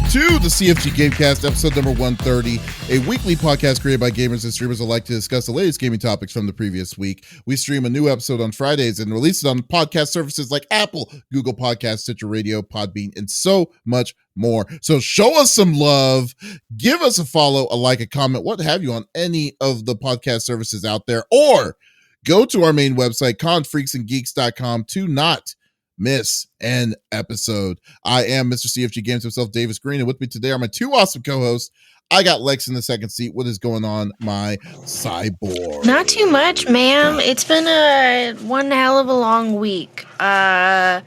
to the CFG GameCast, episode number 130, a weekly podcast created by gamers and streamers alike to discuss the latest gaming topics from the previous week. We stream a new episode on Fridays and release it on podcast services like Apple, Google Podcasts, Stitcher Radio, Podbean, and so much more. So show us some love, give us a follow, a like, a comment, what have you on any of the podcast services out there, or go to our main website, confreaksandgeeks.com, to not miss an episode. I am Mr. CFG Games himself, Davis Green, and with me today are my two awesome co-hosts. I got Lex in the second seat. What is going on, my cyborg? Not too much, ma'am. It's been one hell of a long week. But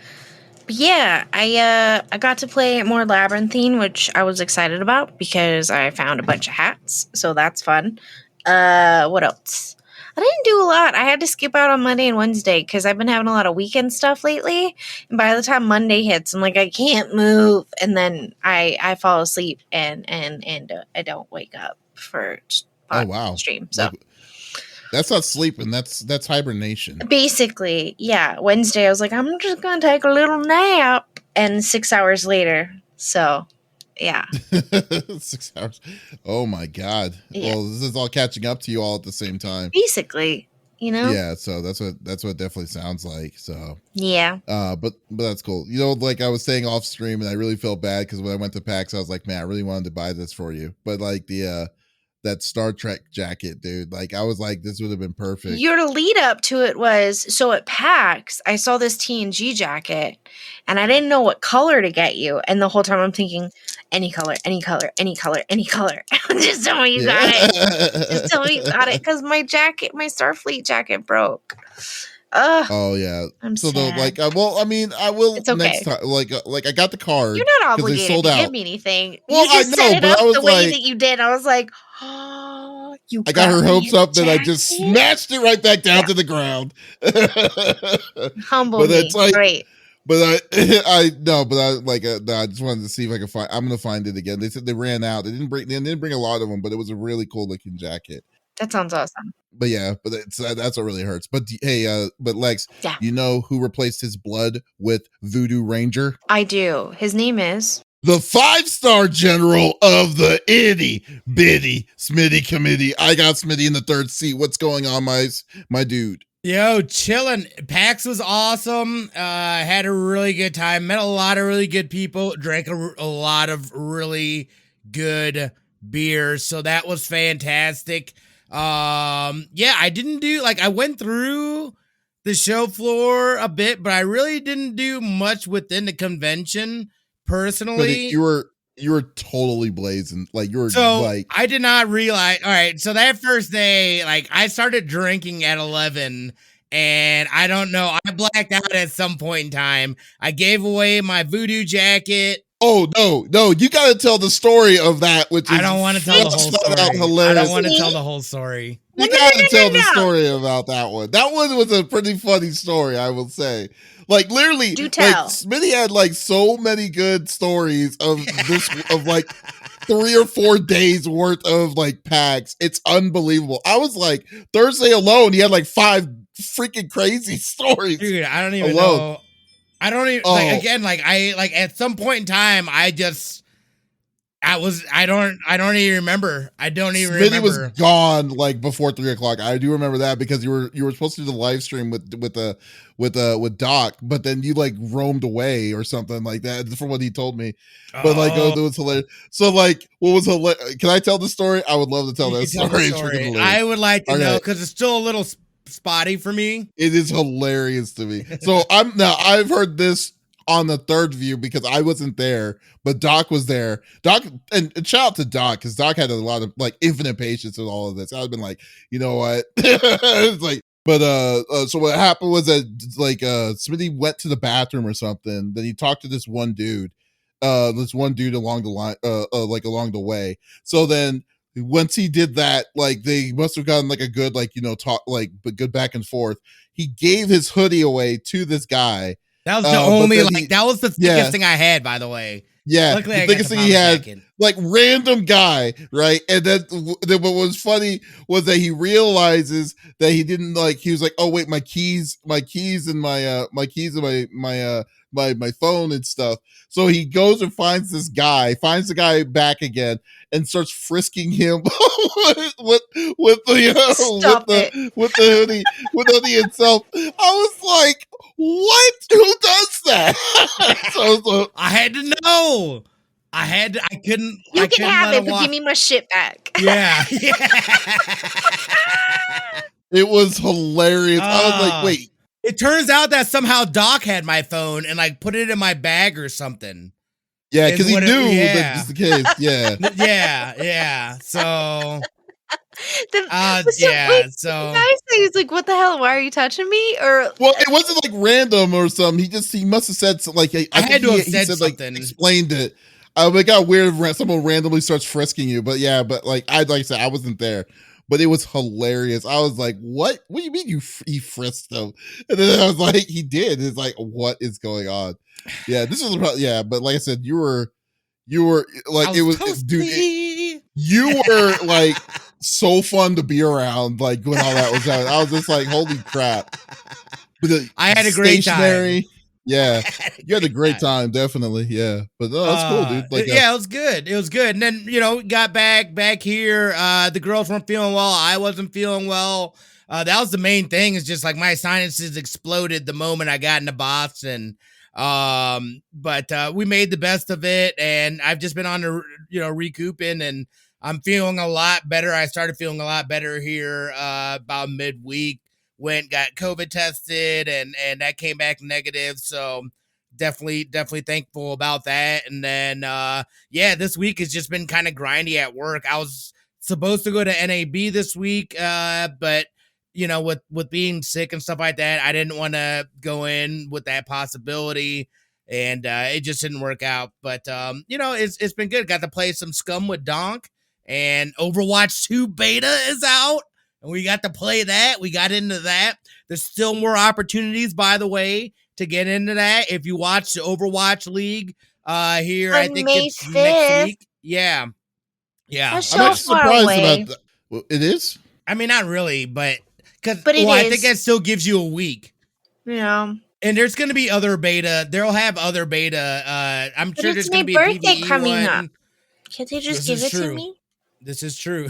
yeah, I got to play more Labyrinthine, which I was excited about because I found a bunch of hats, so that's fun. What else? I didn't do a lot. I had to skip out on Monday and Wednesday because I've been having a lot of weekend stuff lately. And by the time Monday hits, I'm like, I can't move. And then I fall asleep and I don't wake up for stream. So that's not sleeping. That's hibernation. Basically, yeah. Wednesday, I was like, I'm just going to take a little nap. And 6 hours later. So, yeah. 6 hours. Oh my God. Yeah. Well, this is all catching up to you all at the same time. Basically, you know? Yeah, so that's what it definitely sounds like. So yeah. But that's cool. You know, like I was saying off stream and I really felt bad because when I went to PAX, I was like, man, I really wanted to buy this for you. But like that Star Trek jacket, dude. Like I was like, this would have been perfect. Your lead up to it was, so at PAX, I saw this TNG jacket and I didn't know what color to get you. And the whole time I'm thinking, any color, any color, any color, any color. Just tell me you got it. Just tell me you got it. Because my jacket, my Starfleet jacket broke. Oh yeah. I'm so sad. Like, well, I mean, I will it's okay. next time. Like I got the card. You're not obligated to give me anything. Well, you just I know, set it but up I was the way like, that you did. I was like, oh, you. I got her hopes up, then I jacket? just smashed it right back down to the ground. Humble but me. It's like, great. But I just wanted to see if I could find. I'm gonna find it again. They said they ran out. They didn't bring a lot of them, but it was a really cool looking jacket. That sounds awesome. But yeah, but that's what really hurts. But hey, but Lex, yeah. You know who replaced his blood with Voodoo Ranger? I do. His name is the 5-star general of the itty bitty Smitty committee. I got Smitty in the third seat. What's going on, my dude? Yo, chilling. PAX was awesome. Had a really good time. Met a lot of really good people. Drank a lot of really good beers. So that was fantastic. Yeah, I didn't do, I went through the show floor a bit, but I really didn't do much within the convention personally. But you were totally blazing. I did not realize. All right. So that first day, I started drinking at 11 and I don't know. I blacked out at some point in time. I gave away my voodoo jacket. Oh, no. You got to tell the story of that, which is I don't want to tell the whole story. Hilarious. I don't want to tell the whole story. You got to tell the story about that one. That one was a pretty funny story, I will say. Literally, do tell. Smitty had so many good stories of this of 3 or 4 days worth of PAX. It's unbelievable. I was Thursday alone, he had 5 freaking crazy stories. Dude, I don't even know. I don't even at some point in time, I don't even remember. Smitty was gone before 3 o'clock. I do remember that because you were supposed to do the live stream with Doc, but then you roamed away or something like that from what he told me. But it was hilarious. So what was hilarious? Can I tell the story? I would love to tell that story. I would like to know because it's still a little spotty for me. It is hilarious to me. So I've heard this on the third view because I wasn't there, but Doc was there. Doc, and shout out to Doc because Doc had a lot of infinite patience with all of this. I've been you know what? It's so what happened was that Smitty went to the bathroom or something. Then he talked to this one dude along the line, along the way. So then once he did that, they must have gotten a good talk, but good back and forth. He gave his hoodie away to this guy. That was the only that was the thickest thing I had, by the way. Yeah, luckily the biggest thing he had, like random guy, right? And then what was funny was that he realizes that he didn't like. He was like, "Oh wait, my keys, and my keys, and my phone and stuff." So he goes and finds this guy, finds the guy back again, and starts frisking him with the hoodie itself. I was like, "What? Who does that?" so I had to know. I couldn't. You I can couldn't have let it, him but walk. give me my shit back. Yeah. It was hilarious. I was like, wait. It turns out that somehow Doc had my phone and like put it in my bag or something. Yeah, because he knew yeah. that just the case. Yeah. yeah. So Wait, so the guy says like, "What the hell? Why are you touching me?" Or well, it wasn't like random or something. He must have said something, like I had to have said said something. Like explained it. It got weird if someone randomly starts frisking you, but yeah, but like I said, I wasn't there. But it was hilarious. I was like, "What? What do you mean he frisked him?" And then I was like, "He did." It's like, what is going on? Yeah, this was about, yeah. But like I said, you were like, it was dude. You were like so fun to be around. Like when all that was out, I was just like, "Holy crap!" I had a great time. Yeah, you had a great time, definitely. Yeah, but no, that's cool, dude. Like, yeah, it was good. It was good. And then got back here. The girls weren't feeling well. I wasn't feeling well. That was the main thing. Is just like my sinuses exploded the moment I got into Boston. But we made the best of it, and I've just been on the recouping, and I'm feeling a lot better. I started feeling a lot better here about midweek. Got COVID tested, and that came back negative. So definitely thankful about that. And then this week has just been kind of grindy at work. I was supposed to go to NAB this week, but with being sick and stuff like that, I didn't want to go in with that possibility, and it just didn't work out. But it's been good. Got to play some Scum with Donk, and Overwatch 2 beta is out. And we got to play that. We got into that. There's still more opportunities, by the way, to get into that. If you watch the Overwatch League here, I think May it's 5th. next week. Yeah. That's so I'm actually surprised away. about that. Well, it is? I mean, not really, but it I think that still gives you a week. Yeah. And there's going to be other beta. They'll have other beta. I'm sure there's going to be my a birthday PvE coming one. up. Can't they just give it to me? This is true.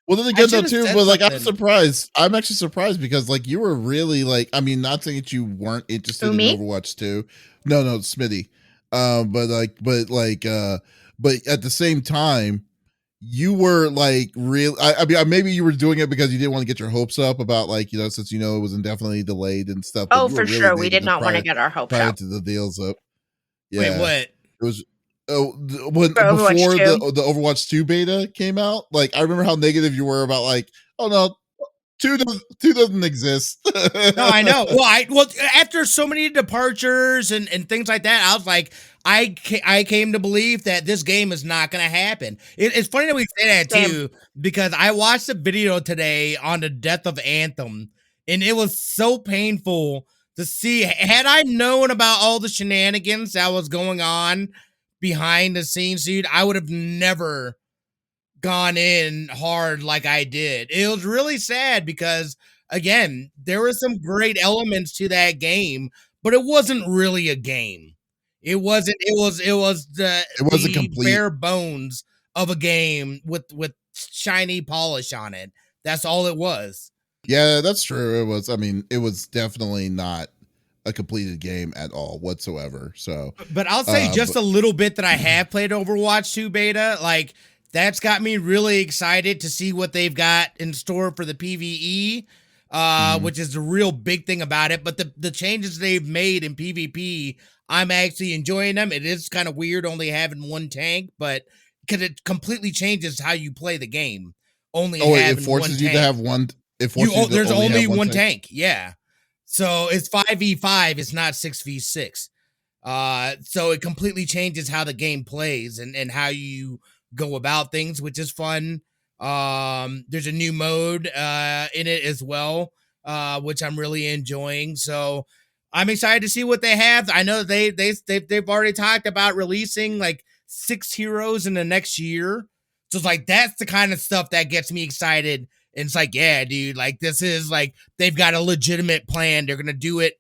Well, then again, though, too, but like, I'm surprised. I'm actually surprised because, like, you were really like, I mean, not saying that you weren't interested in Overwatch 2. No, Smitty. But at the same time, you were like real. I mean, maybe you were doing it because you didn't want to get your hopes up about, like, since it was indefinitely delayed and stuff. Oh, for sure, we did not want to get our hopes up. To the deals up. Yeah. Wait, what? It was. Before the Overwatch 2 beta came out, like, I remember how negative you were about, like, oh no, 2 doesn't exist. No, I know. Well, after so many departures and things like that, I was like, I came to believe that this game is not going to happen. It's funny that we say that too, because I watched a video today on the death of Anthem, and it was so painful to see. Had I known about all the shenanigans that was going on behind the scenes, dude, I would have never gone in hard like I did. It was really sad because, again, there were some great elements to that game, but it wasn't really a game. It was the complete bare bones of a game with shiny polish on it. That's all it was. Yeah, that's true. It was. I mean, it was definitely not a completed game at all whatsoever. So, but I'll say a little bit that I have played Overwatch 2 beta, like, that's got me really excited to see what they've got in store for the PvE, which is the real big thing about it. But the changes they've made in PvP, I'm actually enjoying them. It is kind of weird only having one tank, but because it completely changes how you play the game. It forces you to have one. There's only one tank. Yeah. So it's 5v5. It's not 6v6. So it completely changes how the game plays and how you go about things, which is fun. There's a new mode in it as well, which I'm really enjoying. So I'm excited to see what they have. I know they've already talked about releasing like 6 heroes in the next year. So it's like, that's the kind of stuff that gets me excited. And it's like, yeah, dude, like this is like, they've got a legitimate plan. They're going to do it,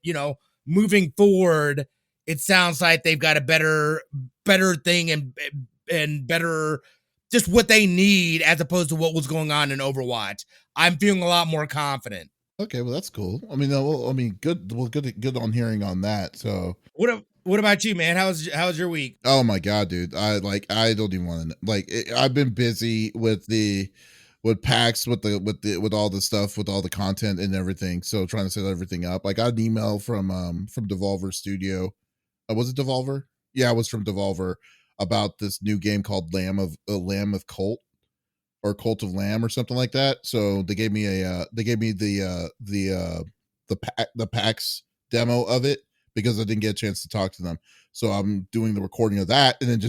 moving forward. It sounds like they've got a better thing and better just what they need as opposed to what was going on in Overwatch. I'm feeling a lot more confident. Okay, well that's cool. I mean, good. Well, good on hearing on that. So, what about you, man? How's your week? oh my god, dude, I don't even want to I've been busy with PAX, with all the stuff, with all the content and everything. So trying to set everything up. I got an email from Devolver Studio. Was it Devolver? Yeah, it was from Devolver about this new game called Lamb of Colt, or Cult of Lamb, or something like that. So they gave me the PAX demo of it, because I didn't get a chance to talk to them. So I'm doing the recording of that, and then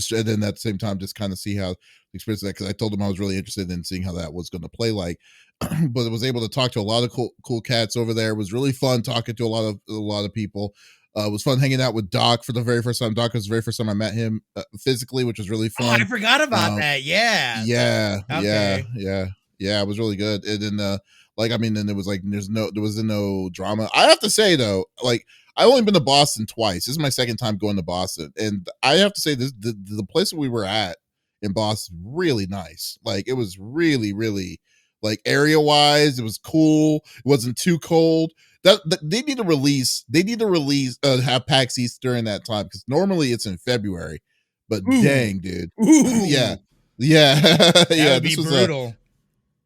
at the same time just kind of see how the experience that, because I told them I was really interested in seeing how that was going to play like. But I was able to talk to a lot of cool cats over there. It was really fun talking to a lot of people. It was fun hanging out with Doc for the very first time. Doc was the very first time I met him physically, which was really fun. Oh, I forgot about that. Yeah. Okay. Yeah. It was really good. And then, then it was like, there was no drama. I have to say though, like, I've only been to Boston twice. This is my second time going to Boston, and I have to say this: the place that we were at in Boston, really nice. Like, it was really, really, like, area wise, it was cool. It wasn't too cold. That they need to release. Have PAX East during that time, because normally it's in February. But dang, dude, yeah. That Yeah. would be brutal.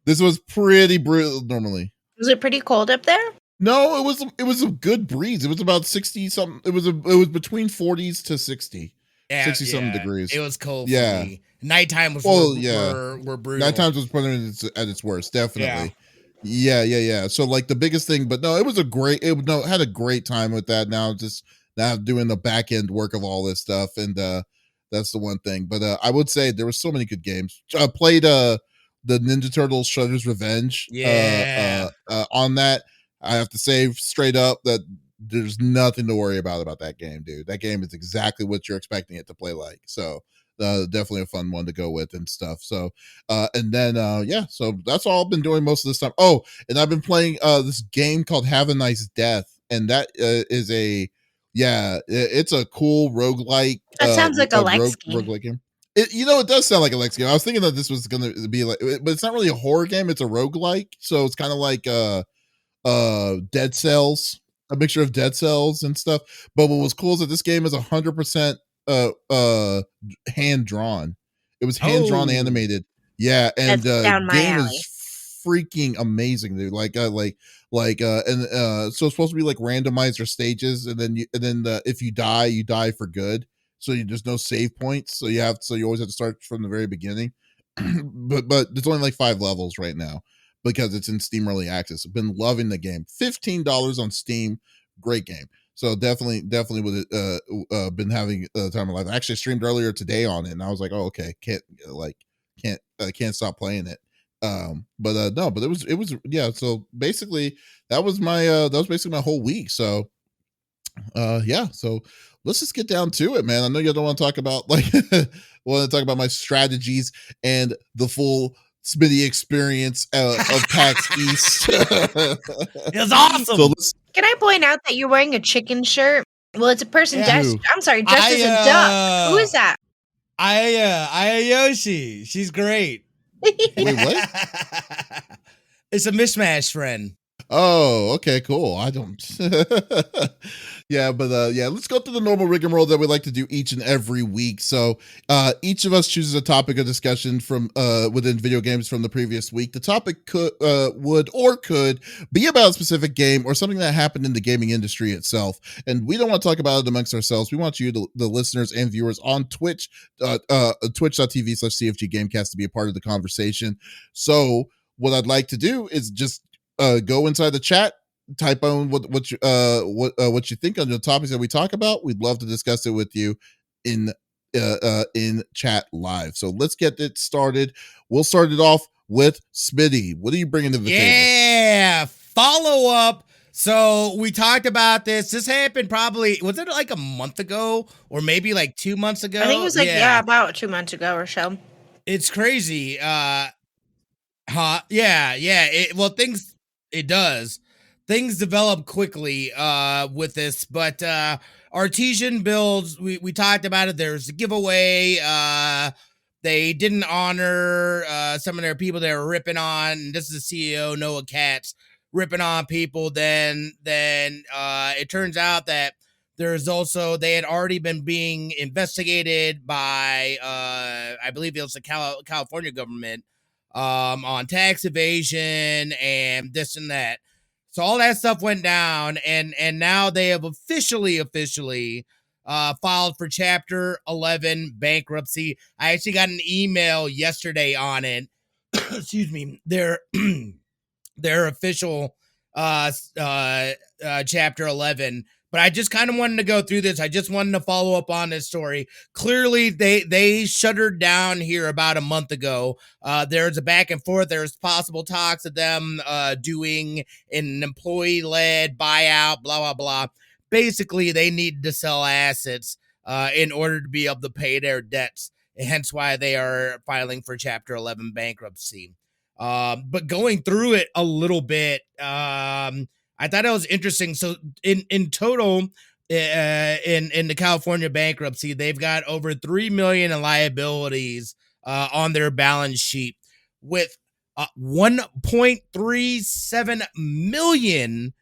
This was pretty brutal. Normally, was it pretty cold up there? no, it was a good breeze. It was about 60 something. It was between 40s to 60. 60 something degrees. It was cold. Yeah. For me. Nighttime was were brutal. Nighttime was probably at its worst, definitely. Yeah. So like the biggest thing, but no, it was had a great time with that. Now doing the back end work of all this stuff, and that's the one thing. But I would say there were so many good games. I played the Ninja Turtles Shredder's Revenge on that. I have to say straight up that there's nothing to worry about that game, dude. That game is exactly what you're expecting it to play like. So definitely a fun one to go with and stuff. So and then so that's all I've been doing most of this time. Oh, and I've been playing this game called Have a Nice Death, and that is it's a cool roguelike. That sounds like a Lex game. Roguelike game. It does sound like a Lex game. I was thinking that this was gonna be like, but it's not really a horror game. It's a roguelike, so it's kind of like Dead Cells, a mixture of Dead Cells and stuff. But what was cool is that this game is 100% hand drawn. It was hand drawn animated. Yeah, and down my game alley. is freaking amazing, dude. So it's supposed to be like randomizer stages, and then if you die for good. So there's no save points. So you always have to start from the very beginning. but there's only like 5 levels right now, because it's in Steam Early Access. I've been loving the game. $15 on Steam. Great game. So definitely with it, been having the time of life. I actually streamed earlier today on it, and I was like, oh, okay, can't stop playing it. But it was so basically that was my whole week. So so let's just get down to it, man. I know you don't want to talk about my strategies and the full Smitty experience of PAX East. It was awesome. So Can I point out that you're wearing a chicken shirt? Well, it's a person dressed. I'm sorry, dressed as a duck. Who is that? Ayayoshi. She's great. Wait, what? It's a mishmash friend. Oh, okay, cool. I don't. Let's go through the normal rigmarole that we like to do each and every week. So each of us chooses a topic of discussion from within video games from the previous week. The topic could be about a specific game or something that happened in the gaming industry itself. And we don't want to talk about it amongst ourselves. We want you, the listeners and viewers on Twitch, twitch.tv/CFG GameCast, to be a part of the conversation. So what I'd like to do is just go inside the chat, type on what you think on the topics that we talk about. We'd love to discuss it with you in chat live. So let's get it started. We'll start it off with Smitty. What are you bringing to the table? Yeah, follow up So we talked about this. This happened probably, was it like a month ago or maybe like 2 months ago? I think it was about 2 months ago or so. It's crazy. Yeah. It does. Things develop quickly with this, but Artesian builds, we talked about it. There's a giveaway. They didn't honor some of their people they were ripping on. And this is the CEO, Noah Katz, ripping on people. Then it turns out that there's also, they had already been being investigated by, I believe it was the California government on tax evasion and this and that. So all that stuff went down, and now they have officially filed for Chapter 11 bankruptcy. I actually got an email yesterday on it. Excuse me. Their official Chapter 11. But I just kind of wanted to go through this. I just wanted to follow up on this story. Clearly, they shuttered down here about a month ago. There's a back and forth. There's possible talks of them doing an employee-led buyout, blah, blah, blah. Basically, they needed to sell assets in order to be able to pay their debts, hence why they are filing for Chapter 11 bankruptcy. But going through it a little bit, I thought it was interesting. So in total, in the California bankruptcy, they've got over $3 million in liabilities on their balance sheet, with $1.37 million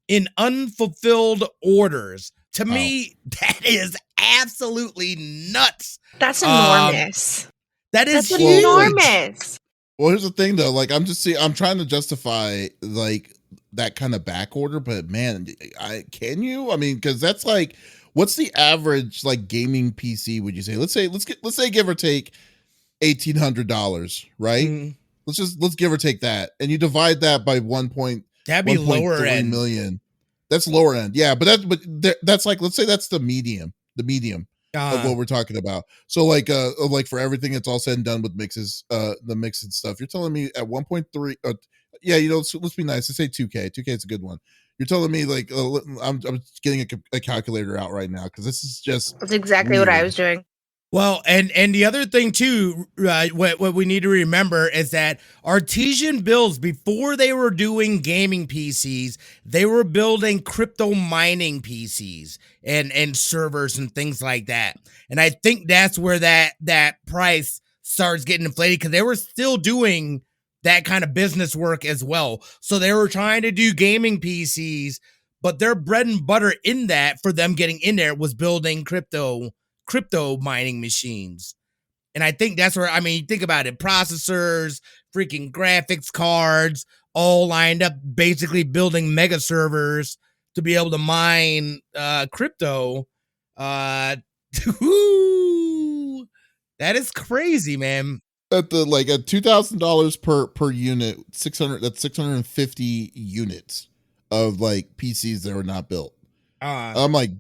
in unfulfilled orders. To me, that is absolutely nuts. That's enormous. That's huge. Enormous. Well, here's the thing though. Like, I'm trying to justify like that kind of back order, but man, can you? I mean, because that's like, what's the average like gaming PC? Would you say? Let's say give or take $1,800, right? Mm-hmm. Let's give or take that, and you divide that by that'd be lower end million. That's lower end, yeah. But that's like, let's say that's the medium of what we're talking about. So like for everything that's all said and done with mixes, the mix and stuff, you're telling me at 1.3, yeah, you know, let's be nice. Let's say 2K. 2K is a good one. You're telling me like, I'm getting a calculator out right now, because this is just, that's exactly weird. What I was doing. Well, and the other thing too, what we need to remember is that Artesian builds, before they were doing gaming PCs, they were building crypto mining PCs and servers and things like that. And I think that's where that price starts getting inflated, because they were still doing that kind of business work as well. So they were trying to do gaming PCs, but their bread and butter in that, for them getting in there, was building crypto mining machines. And I think that's where, I mean, think about it, processors, freaking graphics cards, all lined up, basically building mega servers to be able to mine crypto. That is crazy, man. At $2,000 per unit, 650 units of like PCs that were not built. I'm like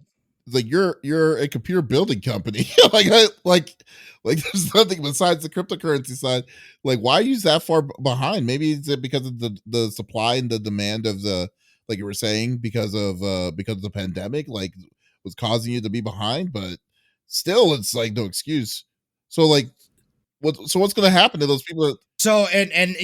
you're a computer building company. like there's nothing besides the cryptocurrency side. Like, why use that far behind? Maybe it's because of the supply and the demand of the, like you were saying, because of the pandemic, like, was causing you to be behind. But still, it's like no excuse. So like, what's going to happen to those people? So, and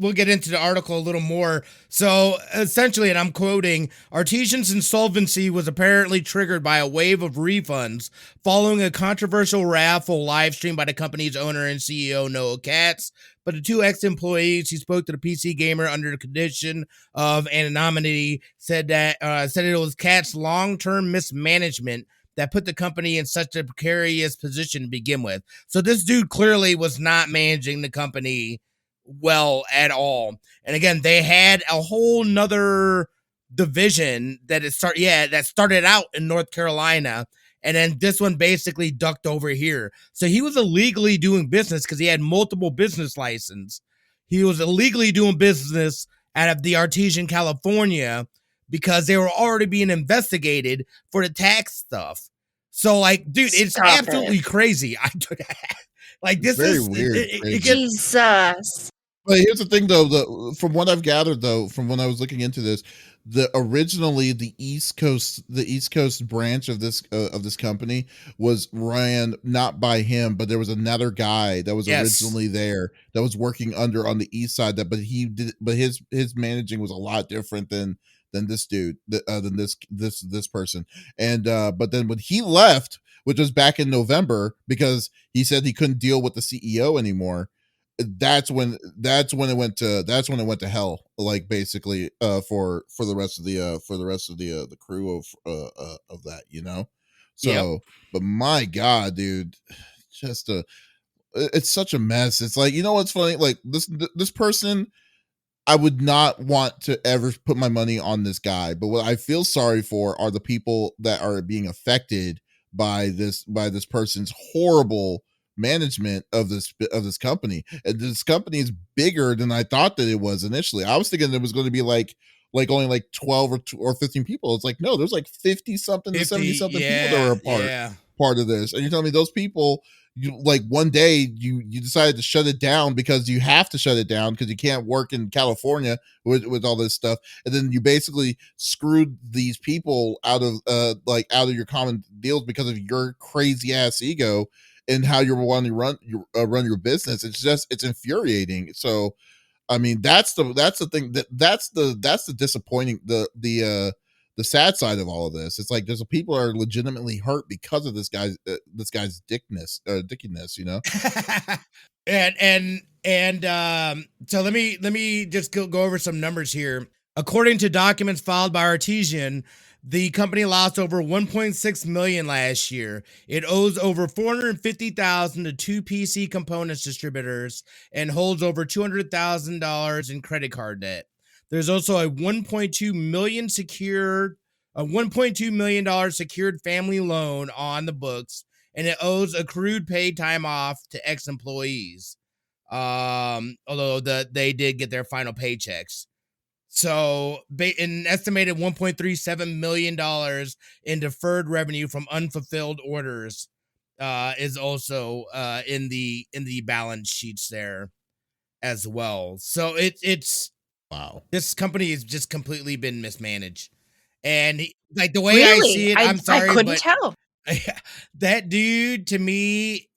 we'll get into the article a little more. So essentially, and I'm quoting, Artesian's insolvency was apparently triggered by a wave of refunds following a controversial raffle live stream by the company's owner and CEO, Noah Katz. But the two ex-employees who spoke to the PC Gamer under the condition of anonymity said it was Katz's long-term mismanagement that put the company in such a precarious position to begin with. So this dude clearly was not managing the company well at all. And again, they had a whole nother division that started out in North Carolina. And then this one basically ducked over here. So he was illegally doing business because he had multiple business licenses. He was illegally doing business out of the Artesian, California, because they were already being investigated for the tax stuff. So, like, dude, it's absolutely crazy. Like, this very is weird. Jesus. But here's the thing, though. From what I've gathered, though, from when I was looking into this, originally the East Coast branch of this company was ran not by him, but there was another guy that was Yes. originally there that was working under on the east side. But his managing was a lot different than this dude, than this person. And but then when he left, which was back in November, because he said he couldn't deal with the CEO anymore, that's when it went to hell, like, basically, for the rest of the crew of that, you know. So Yep. but my god, dude, just it's such a mess. It's like, you know what's funny, like, this person, I would not want to ever put my money on this guy, but what I feel sorry for are the people that are being affected by this person's horrible management of this company. And this company is bigger than I thought that it was initially. I was thinking it was going to be like only like 12 or 15 people. It's like, no, there's like 50 something to 70 something people that were part of this. And you're telling me those people, you, like, one day you decided to shut it down because you have to shut it down because you can't work in California with all this stuff, and then you basically screwed these people out of your common deals because of your crazy ass ego and how you're wanting to run your business. It's infuriating. So I mean, that's the thing, that's the disappointing, the sad side of all of this. It's like there's people are legitimately hurt because of this guy's dickiness, you know. So let me just go over some numbers here. According to documents filed by Artesian, the company lost over 1.6 million last year. It owes over 450,000 to two PC components distributors and holds over $200,000 in credit card debt. There's also a $1.2 million secured family loan on the books, and it owes accrued paid time off to ex-employees. Although they did get their final paychecks. So an estimated $1.37 million in deferred revenue from unfulfilled orders is also in the balance sheets there as well. So it's Wow. This company has just completely been mismanaged. And like the way Really? I see it, I'm sorry, I couldn't but tell. that dude, to me,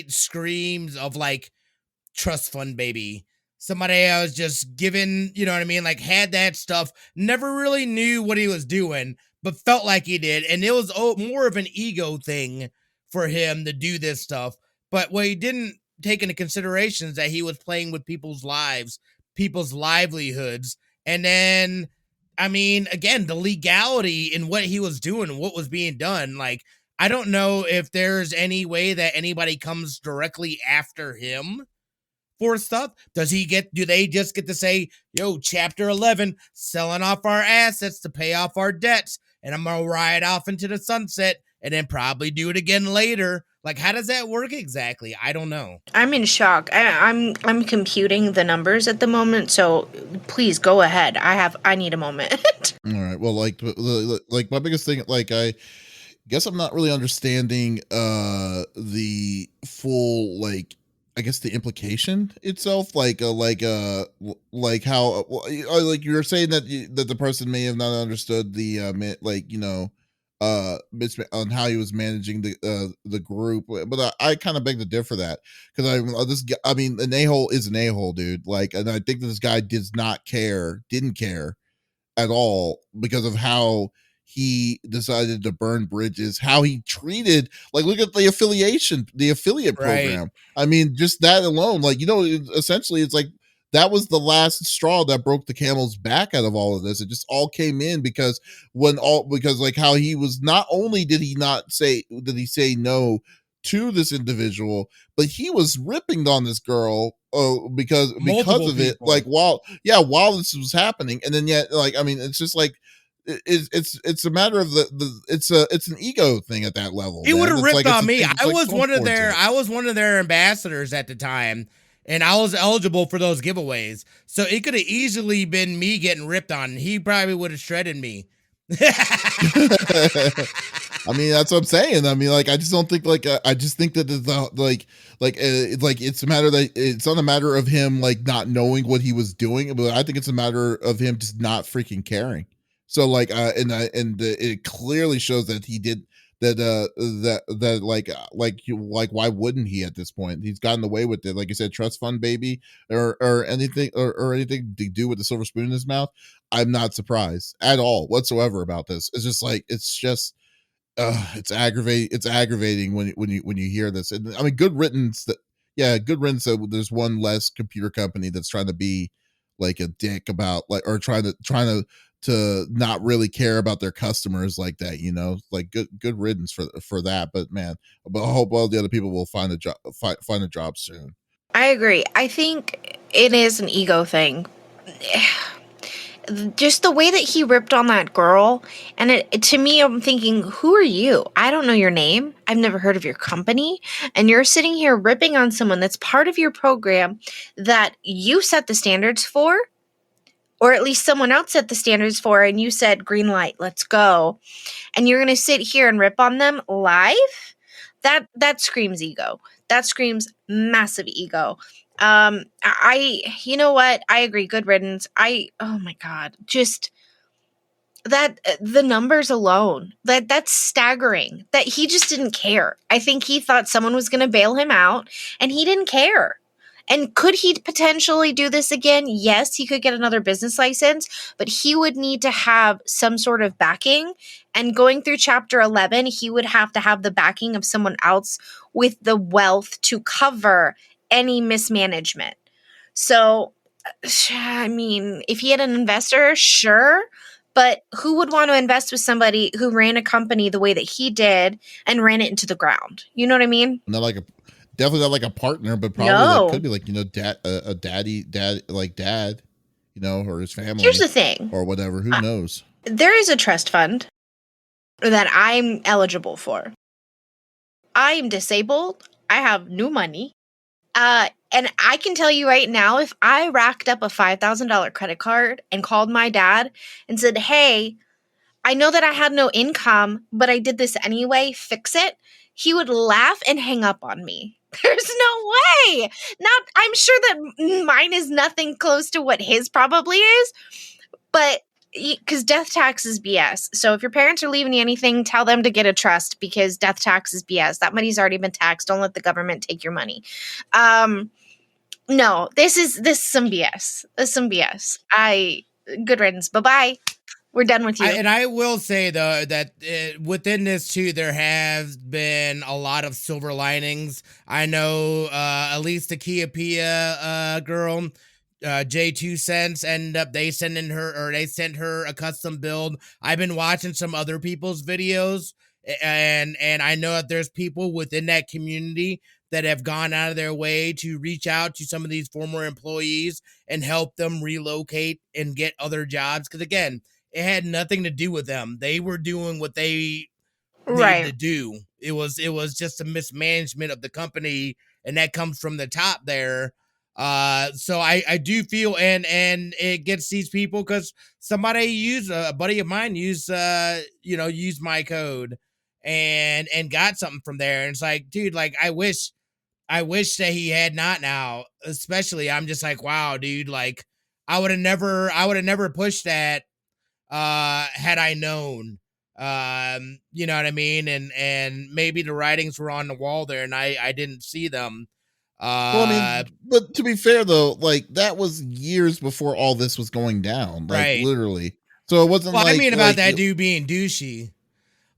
screams of like trust fund baby. Somebody I was just given, you know what I mean? Like had that stuff, never really knew what he was doing, but felt like he did. And it was more of an ego thing for him to do this stuff. But what he didn't take into consideration is that he was playing with people's lives, people's livelihoods. And then, I mean, again, the legality in what he was doing and what was being done. Like, I don't know if there's any way that anybody comes directly after him for stuff. Do they just get to say, yo, chapter 11, selling off our assets to pay off our debts, and I'm gonna ride off into the sunset and then probably do it again later? Like, how does that work exactly? I don't know. I'm in shock. I'm computing the numbers at the moment, so please go ahead. I need a moment. All right. Well, like my biggest thing, like, I guess I'm not really understanding the full, like, I guess the implication itself, like how, like you were saying that that the person may have not understood the on how he was managing the group, but I kind of beg to differ that, because I mean, an a-hole is an a-hole, dude. Like, and I think that this guy didn't care at all because of how he decided to burn bridges, how he treated, like, look at the affiliate program. Right. I mean, just that alone, like, you know, essentially it's like that was the last straw that broke the camel's back out of all of this. It just all came in because like how he was, not only did he say no to this individual, but he was ripping on this girl because of it, like, while this was happening. And then yet, like, I mean, it's just like it's a matter of it's an ego thing at that level. He would have ripped on me. I was one of their ambassadors at the time, and I was eligible for those giveaways. So it could have easily been me getting ripped on. He probably would have shredded me. I mean, that's what I'm saying. I mean, like, I just don't think like I just think that the like it's a matter that it's not a matter of him like not knowing what he was doing, but I think it's a matter of him just not freaking caring. So like, it clearly shows that he did that. That like why wouldn't he at this point? He's gotten away with it. Like you said, trust fund baby, or anything or anything to do with the silver spoon in his mouth. I'm not surprised at all whatsoever about this. It's just like it's just it's aggravating when you hear this. And I mean, good riddance that yeah, good riddance that there's one less computer company that's trying to be like a dick about like or trying to not really care about their customers like that, you know. Like good riddance for that. But man, but I hope all the other people will find a job find a job soon. I agree. I think it is an ego thing. Just the way that he ripped on that girl, and to me, I'm thinking, who are you? I don't know your name. I've never heard of your company, and you're sitting here ripping on someone that's part of your program that you set the standards for, or at least someone else set the standards for, and you said green light, let's go, and you're gonna sit here and rip on them live? That screams ego. That screams massive ego. You know what? I agree. Good riddance. Oh my God, just that the numbers alone, that's staggering. That he just didn't care. I think he thought someone was going to bail him out, and he didn't care. And could he potentially do this again? Yes, he could get another business license, but he would need to have some sort of backing. And going through chapter 11, he would have to have the backing of someone else with the wealth to cover any mismanagement. So, I mean, if he had an investor, sure, but who would want to invest with somebody who ran a company the way that he did and ran it into the ground? You know what I mean? Not like a definitely not like a partner, but probably No. like could be like, you know, dad like dad, you know, or his family. Here's the thing. Or whatever. Who knows? There is a trust fund that I'm eligible for. I am disabled. I have no money. And I can tell you right now, if I racked up a $5,000 credit card and called my dad and said, hey, I know that I had no income, but I did this anyway, fix it, he would laugh and hang up on me. There's no way. I'm sure that mine is nothing close to what his probably is, but because death tax is BS. So if your parents are leaving you anything, tell them to get a trust, because death tax is BS. That money's already been taxed. Don't let the government take your money. No, this is some BS. This is some BS. Good riddance. Bye-bye. We're done with you. And I will say, though, that within this, too, there have been a lot of silver linings. I know at least the Kia Pia girl, J2 Cents, ended up, they sent her a custom build. I've been watching some other people's videos, and I know that there's people within that community that have gone out of their way to reach out to some of these former employees and help them relocate and get other jobs. Because, again, it had nothing to do with them. They were doing what they needed to do. It was just a mismanagement of the company, and that comes from the top there. So I do feel, and it gets these people, because somebody a buddy of mine used my code and got something from there. And it's like, dude, like, I wish that he had not now. Especially, I'm just like, wow, dude, like, I would have never pushed that had I known. You know what I mean? And maybe the writings were on the wall there and I didn't see them. Well, I mean, but to be fair though, like that was years before all this was going down, like right. Literally. So it wasn't well, like I mean about that dude being douchey.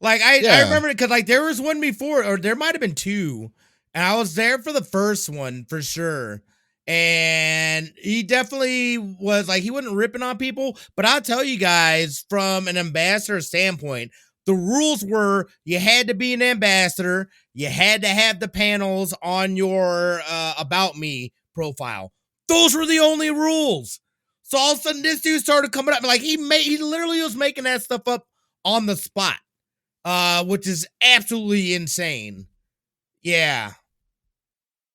Like I remember it because like there was one before, or there might have been two, and I was there for the first one for sure. And he definitely was like, he wasn't ripping on people, but I'll tell you guys, from an ambassador standpoint, the rules were you had to be an ambassador, you had to have the panels on your about me profile. Those were the only rules. So all of a sudden this dude started coming up, like he literally was making that stuff up on the spot, which is absolutely insane. Yeah.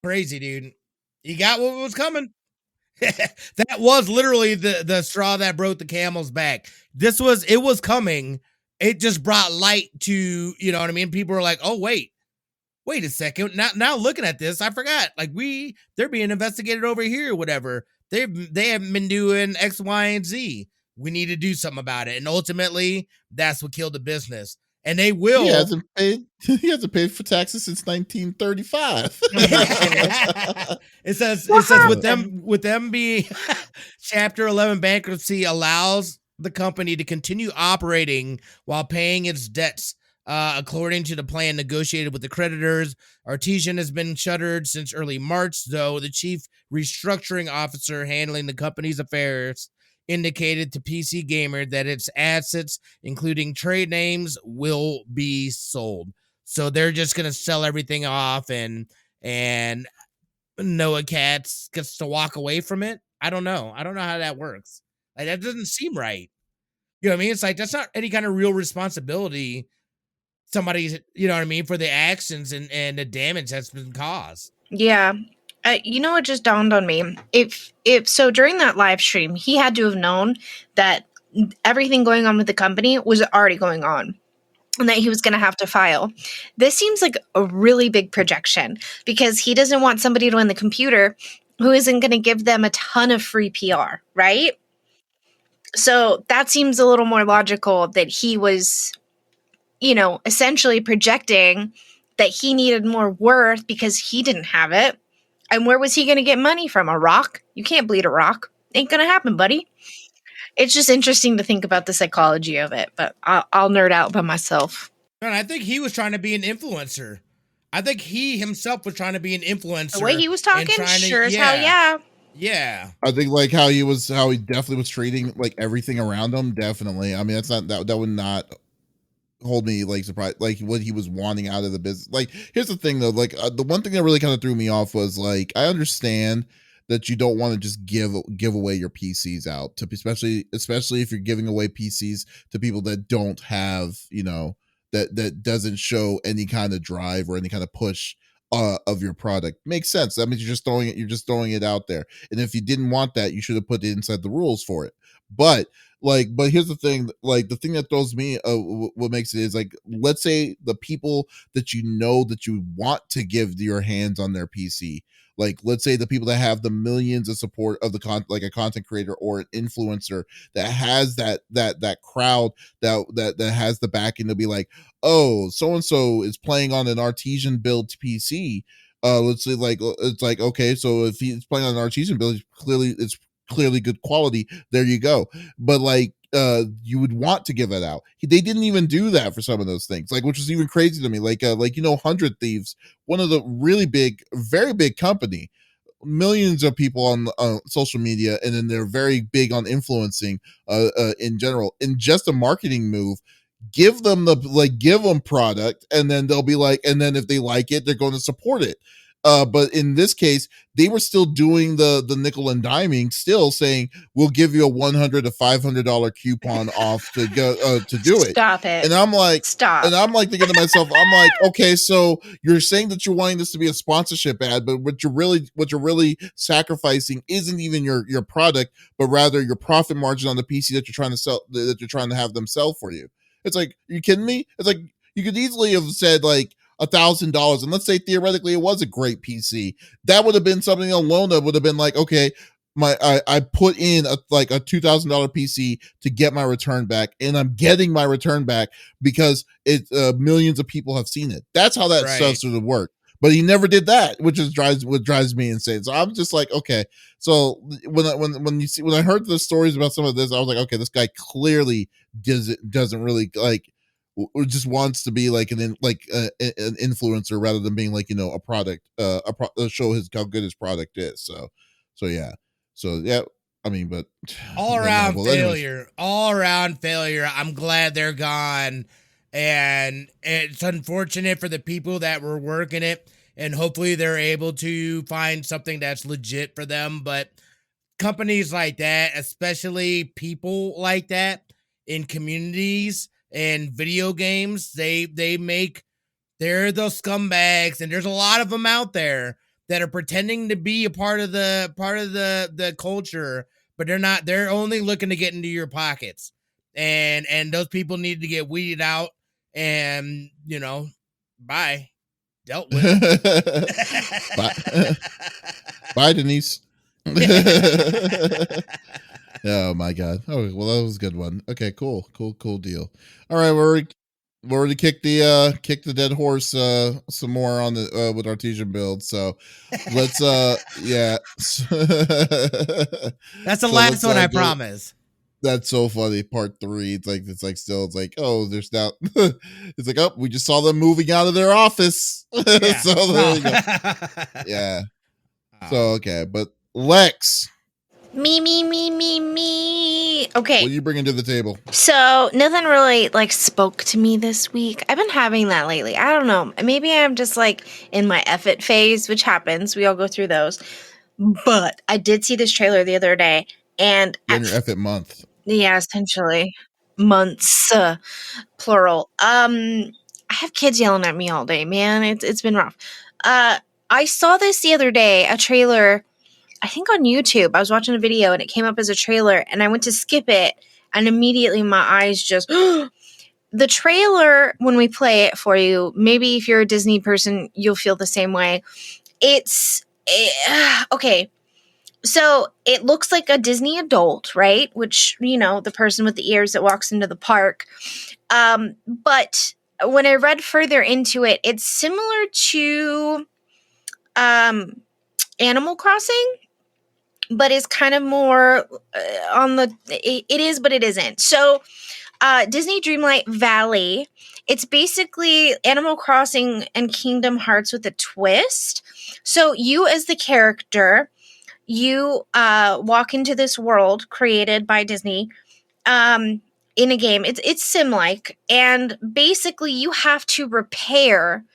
Crazy, dude. You got what was coming. That was literally the straw that broke the camel's back. It was coming, it just brought light to, you know what I mean? People are like, oh, wait a second. Now looking at this, I forgot. Like they're being investigated over here or whatever. They haven't been doing X, Y, and Z. We need to do something about it. And ultimately, that's what killed the business. And they will. He hasn't paid. He hasn't paid for taxes since 1935. It says happened? with them being Chapter 11 bankruptcy allows the company to continue operating while paying its debts. According to the plan negotiated with the creditors, Artesian has been shuttered since early March, though the chief restructuring officer handling the company's affairs indicated to PC Gamer that its assets, including trade names, will be sold. So they're just gonna sell everything off, and Noah Katz gets to walk away from it. I don't know how that works. Like, that doesn't seem right. You know what I mean? It's like that's not any kind of real responsibility. Somebody's, you know what I mean, for the actions and the damage that's been caused. Yeah. You know what just dawned on me? If so during that live stream, he had to have known that everything going on with the company was already going on and that he was going to have to file. This seems like a really big projection because he doesn't want somebody to win the computer who isn't going to give them a ton of free PR, right? So that seems a little more logical that he was, essentially projecting that he needed more worth because he didn't have it. And where was he going to get money from? A rock? You can't bleed a rock. Ain't going to happen, buddy. It's just interesting to think about the psychology of it, but I'll nerd out by myself. And I think he was trying to be an influencer. I think he himself was trying to be an influencer. The way he was talking, sure as hell, yeah. Yeah. I think like how he definitely was treating like everything around him. Definitely. I mean, that's not that would not hold me like surprised, like what he was wanting out of the business. Like, here's the thing though, like the one thing that really kind of threw me off was like, I understand that you don't want to just give away your PCs out to, especially if you're giving away PCs to people that don't have, that doesn't show any kind of drive or any kind of push of your product. Makes sense. That means you're just throwing it out there. And if you didn't want that, you should have put it inside the rules for it. But here's the thing, like the thing that throws me, what makes it is like, let's say the people that that you want to give your hands on their PC, like let's say the people that have the millions of support of like a content creator or an influencer that has that crowd that has the backing to be like, oh, so and so is playing on an Artesian build PC. Let's say like it's like, okay, so if he's playing on an Artesian build, it's clearly good quality. There you go. But like you would want to give it out. They didn't even do that for some of those things, like, which was even crazy to me. Like 100 Thieves, one of the really big, very big company, millions of people on social media, and then they're very big on influencing in general. In just a marketing move, give them product, and then they'll be like, and then if they like it, they're going to support it. But in this case, they were still doing the nickel and diming, still saying we'll give you a $100 to $500 coupon off to go to do it. Stop it. And I'm like, stop. And I'm like thinking to myself, I'm like, okay, so you're saying that you're wanting this to be a sponsorship ad, but what you're really sacrificing isn't even your product, but rather your profit margin on the PC that you're trying to sell, that you're trying to have them sell for you. It's like, are you kidding me? It's like you could easily have said like $1,000, and let's say theoretically it was a great PC, that would have been something alone that would have been like, okay, I put in a $2,000 PC to get my return back, and I'm getting my return back because millions of people have seen it. That's how that stuff sort of work. But he never did that, which drives me insane. So I'm just like, okay. So when I heard the stories about some of this, I was like, okay, this guy clearly doesn't really like, or just wants to be like an influencer rather than being like, a product, show how good his product is. So yeah. I mean, but all around failure. All around failure. I'm glad they're gone, and it's unfortunate for the people that were working it, and hopefully they're able to find something that's legit for them. But companies like that, especially people like that in communities and video games, they're those scumbags, and there's a lot of them out there that are pretending to be a part of the culture, but they're not. They're only looking to get into your pockets. and those people need to get weeded out, and bye, dealt with. Bye. Bye, Denise. Oh my god. Oh well, that was a good one. Okay, cool deal. All right, we're already kicked the dead horse some more on the with Artesian build. So let's yeah. That's the So last let's one, I go. promise. That's so funny. Part 3. It's like, oh, there's now. It's like, oh, we just saw them moving out of their office. Yeah. So there you go. Yeah. So okay, but Lex, Me. Okay. what are you bringing to the table? So nothing really like spoke to me this week. I've been having that lately. I don't know. Maybe I'm just like in my effort phase, which happens. We all go through those. But I did see this trailer the other day, and You're in your effort month. yeah, essentially months, plural. I have kids yelling at me all day, man. It's been rough. I saw this the other day, a trailer. I think on YouTube. I was watching a video and it came up as a trailer, and I went to skip it, and immediately my eyes just the trailer. When we play it for you, maybe if you're a Disney person, you'll feel the same way. Okay. So it looks like a Disney adult, right? Which, the person with the ears that walks into the park. But when I read further into it, it's similar to Animal Crossing, but is kind of more on the. It is, but it isn't. So Disney Dreamlight Valley. It's basically Animal Crossing and Kingdom Hearts with a twist. So you as the character, you walk into this world created by Disney in a game. It's sim-like, and basically you have to repair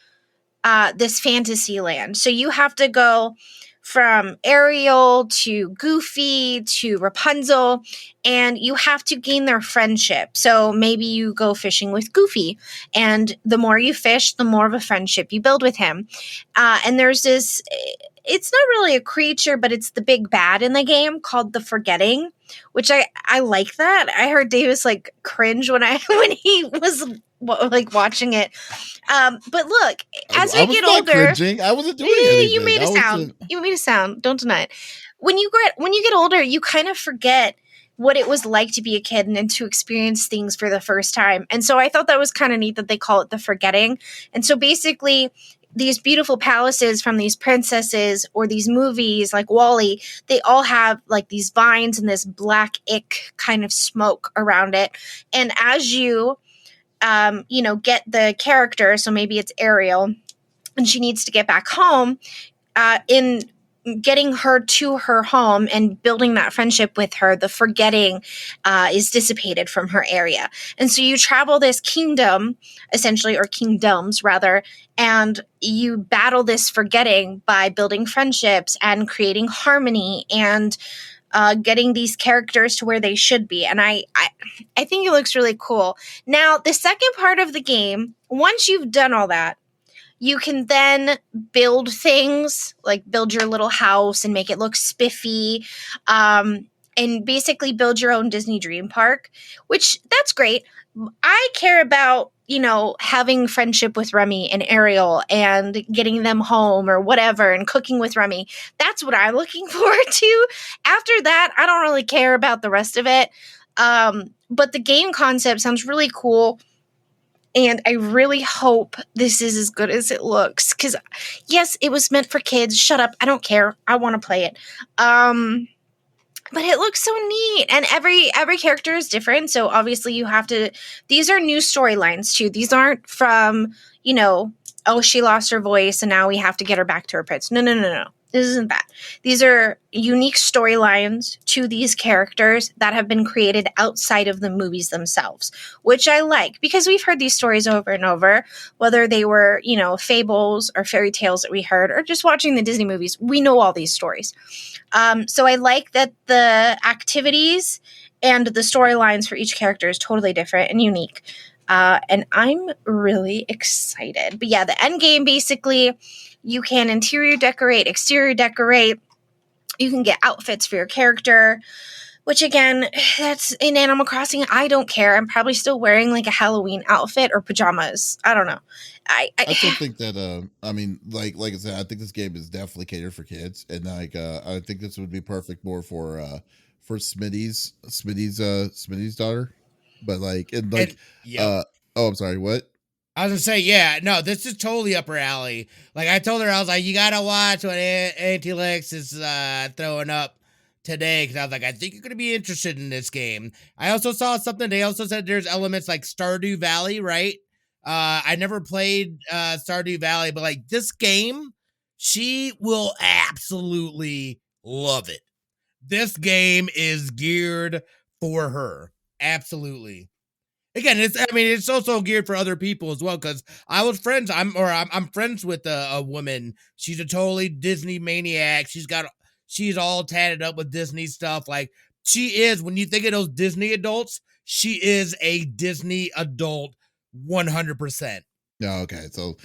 this fantasy land. So you have to go from Ariel to Goofy to Rapunzel, and you have to gain their friendship. So maybe you go fishing with Goofy, and the more you fish, the more of a friendship you build with him. And there's this, it's not really a creature, but it's the big bad in the game called the Forgetting, which I like that. I heard Davis like cringe when he was like watching it. But look, as we get older, cringing. I wasn't doing anything. You made a sound. You made a sound. Don't deny it. When you get older, you kind of forget what it was like to be a kid and to experience things for the first time. And so I thought that was kind of neat that they call it the Forgetting. And so basically, these beautiful palaces from these princesses or these movies like WALL-E, they all have like these vines and this black ick kind of smoke around it. And as you get the character, so maybe it's Ariel, and she needs to get back home, in getting her to her home and building that friendship with her, the Forgetting is dissipated from her area. And so you travel this kingdom, essentially, or kingdoms rather, and you battle this Forgetting by building friendships and creating harmony and getting these characters to where they should be. And I think it looks really cool. Now, the second part of the game, once you've done all that, you can then build things, like build your little house and make it look spiffy, and basically build your own Disney Dream Park, which that's great. I care about, having friendship with Remy and Ariel and getting them home or whatever and cooking with Remy. That's what I'm looking forward to. After that, I don't really care about the rest of it. But the game concept sounds really cool. And I really hope this is as good as it looks. Because, yes, it was meant for kids. Shut up. I don't care. I want to play it. But it looks so neat. And every character is different. So, obviously, you have to... These are new storylines, too. These aren't from, oh, she lost her voice and now we have to get her back to her prince. No. This isn't that. These are unique storylines to these characters that have been created outside of the movies themselves, which I like because we've heard these stories over and over, whether they were, fables or fairy tales that we heard or just watching the Disney movies. We know all these stories. So I like that the activities and the storylines for each character is totally different and unique. And I'm really excited. But yeah, the end game, basically, you can interior decorate, exterior decorate. You can get outfits for your character. Which again, that's in Animal Crossing. I don't care. I'm probably still wearing like a Halloween outfit or pajamas. I don't know. I still think that I mean, like I said, I think this game is definitely catered for kids, and I think this would be perfect more for Smitty's daughter, but like and like And yep. oh, I'm sorry, what? I was gonna say, yeah, no, this is totally up her alley. Like I told her, I was like, you gotta watch what Auntie Lex is throwing up today, because I was like, I think you're gonna be interested in this game. I also saw something. They also said there's elements like Stardew Valley, right? I never played Stardew Valley, but like this game, she will absolutely love it. This game is geared for her, absolutely. Again, it's also geared for other people as well, because I'm friends with a woman. She's a totally Disney maniac. She's all tatted up with Disney stuff. Like she is, when you think of those Disney adults, she is a Disney adult 100%. Yeah, okay, so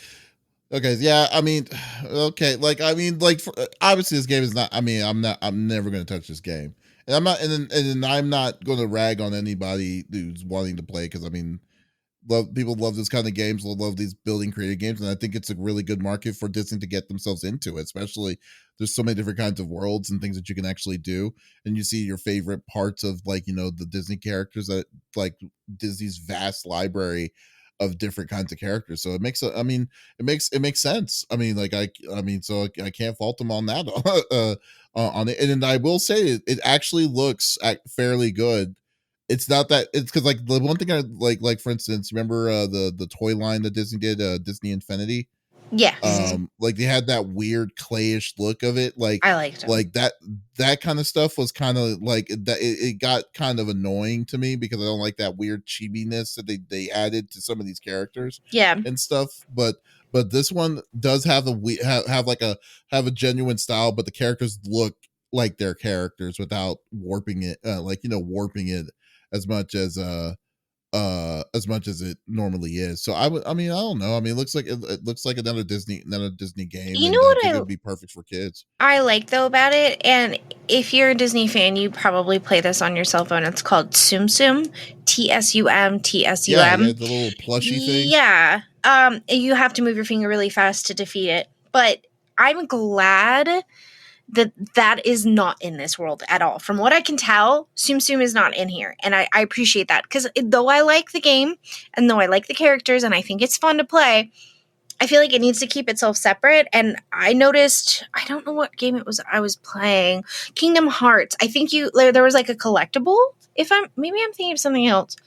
okay, yeah, I mean, okay, like I mean, like obviously this game is not. I mean, I'm never going to touch this game, and I'm not, and I'm not going to rag on anybody who's wanting to play because I mean, people love this kind of games, love these building creative games, and I think it's a really good market for Disney to get themselves into it. Especially there's so many different kinds of worlds and things that you can actually do, and you see your favorite parts of like the Disney characters that like Disney's vast library of different kinds of characters. So it makes it makes sense. I mean, like I mean, so I can't fault them on that on it. And then I will say it actually looks fairly good. It's not that it's because like the one thing I like for instance, remember the toy line that Disney did, Disney Infinity? Yes, Like they had that weird clayish look of it, I liked them. like that kind of stuff was kind of like that. It got kind of annoying to me because I don't like that weird chibiness that they added to some of these characters Yeah, and stuff. But this one does have have a genuine style, but the characters look like their characters without warping it, warping it as much as it normally is. So I mean, I don't know. I mean, it looks like another Disney game, you and know I what think it'd be perfect for kids. I like though about it, and if you're a Disney fan, you probably play this on your cell phone. It's called Tsum Tsum, Yeah, TSUM. the little plushy thing. Yeah, you have to move your finger really fast to defeat it, but I'm glad that is not in this world at all. From what I can tell, Tsum Tsum is not in here, and I appreciate that because though I like the game and though I like the characters and I think it's fun to play, I feel like it needs to keep itself separate. And I noticed, I don't know what game it was I was playing, Kingdom Hearts. I think there was like a collectible. Maybe I'm thinking of something else,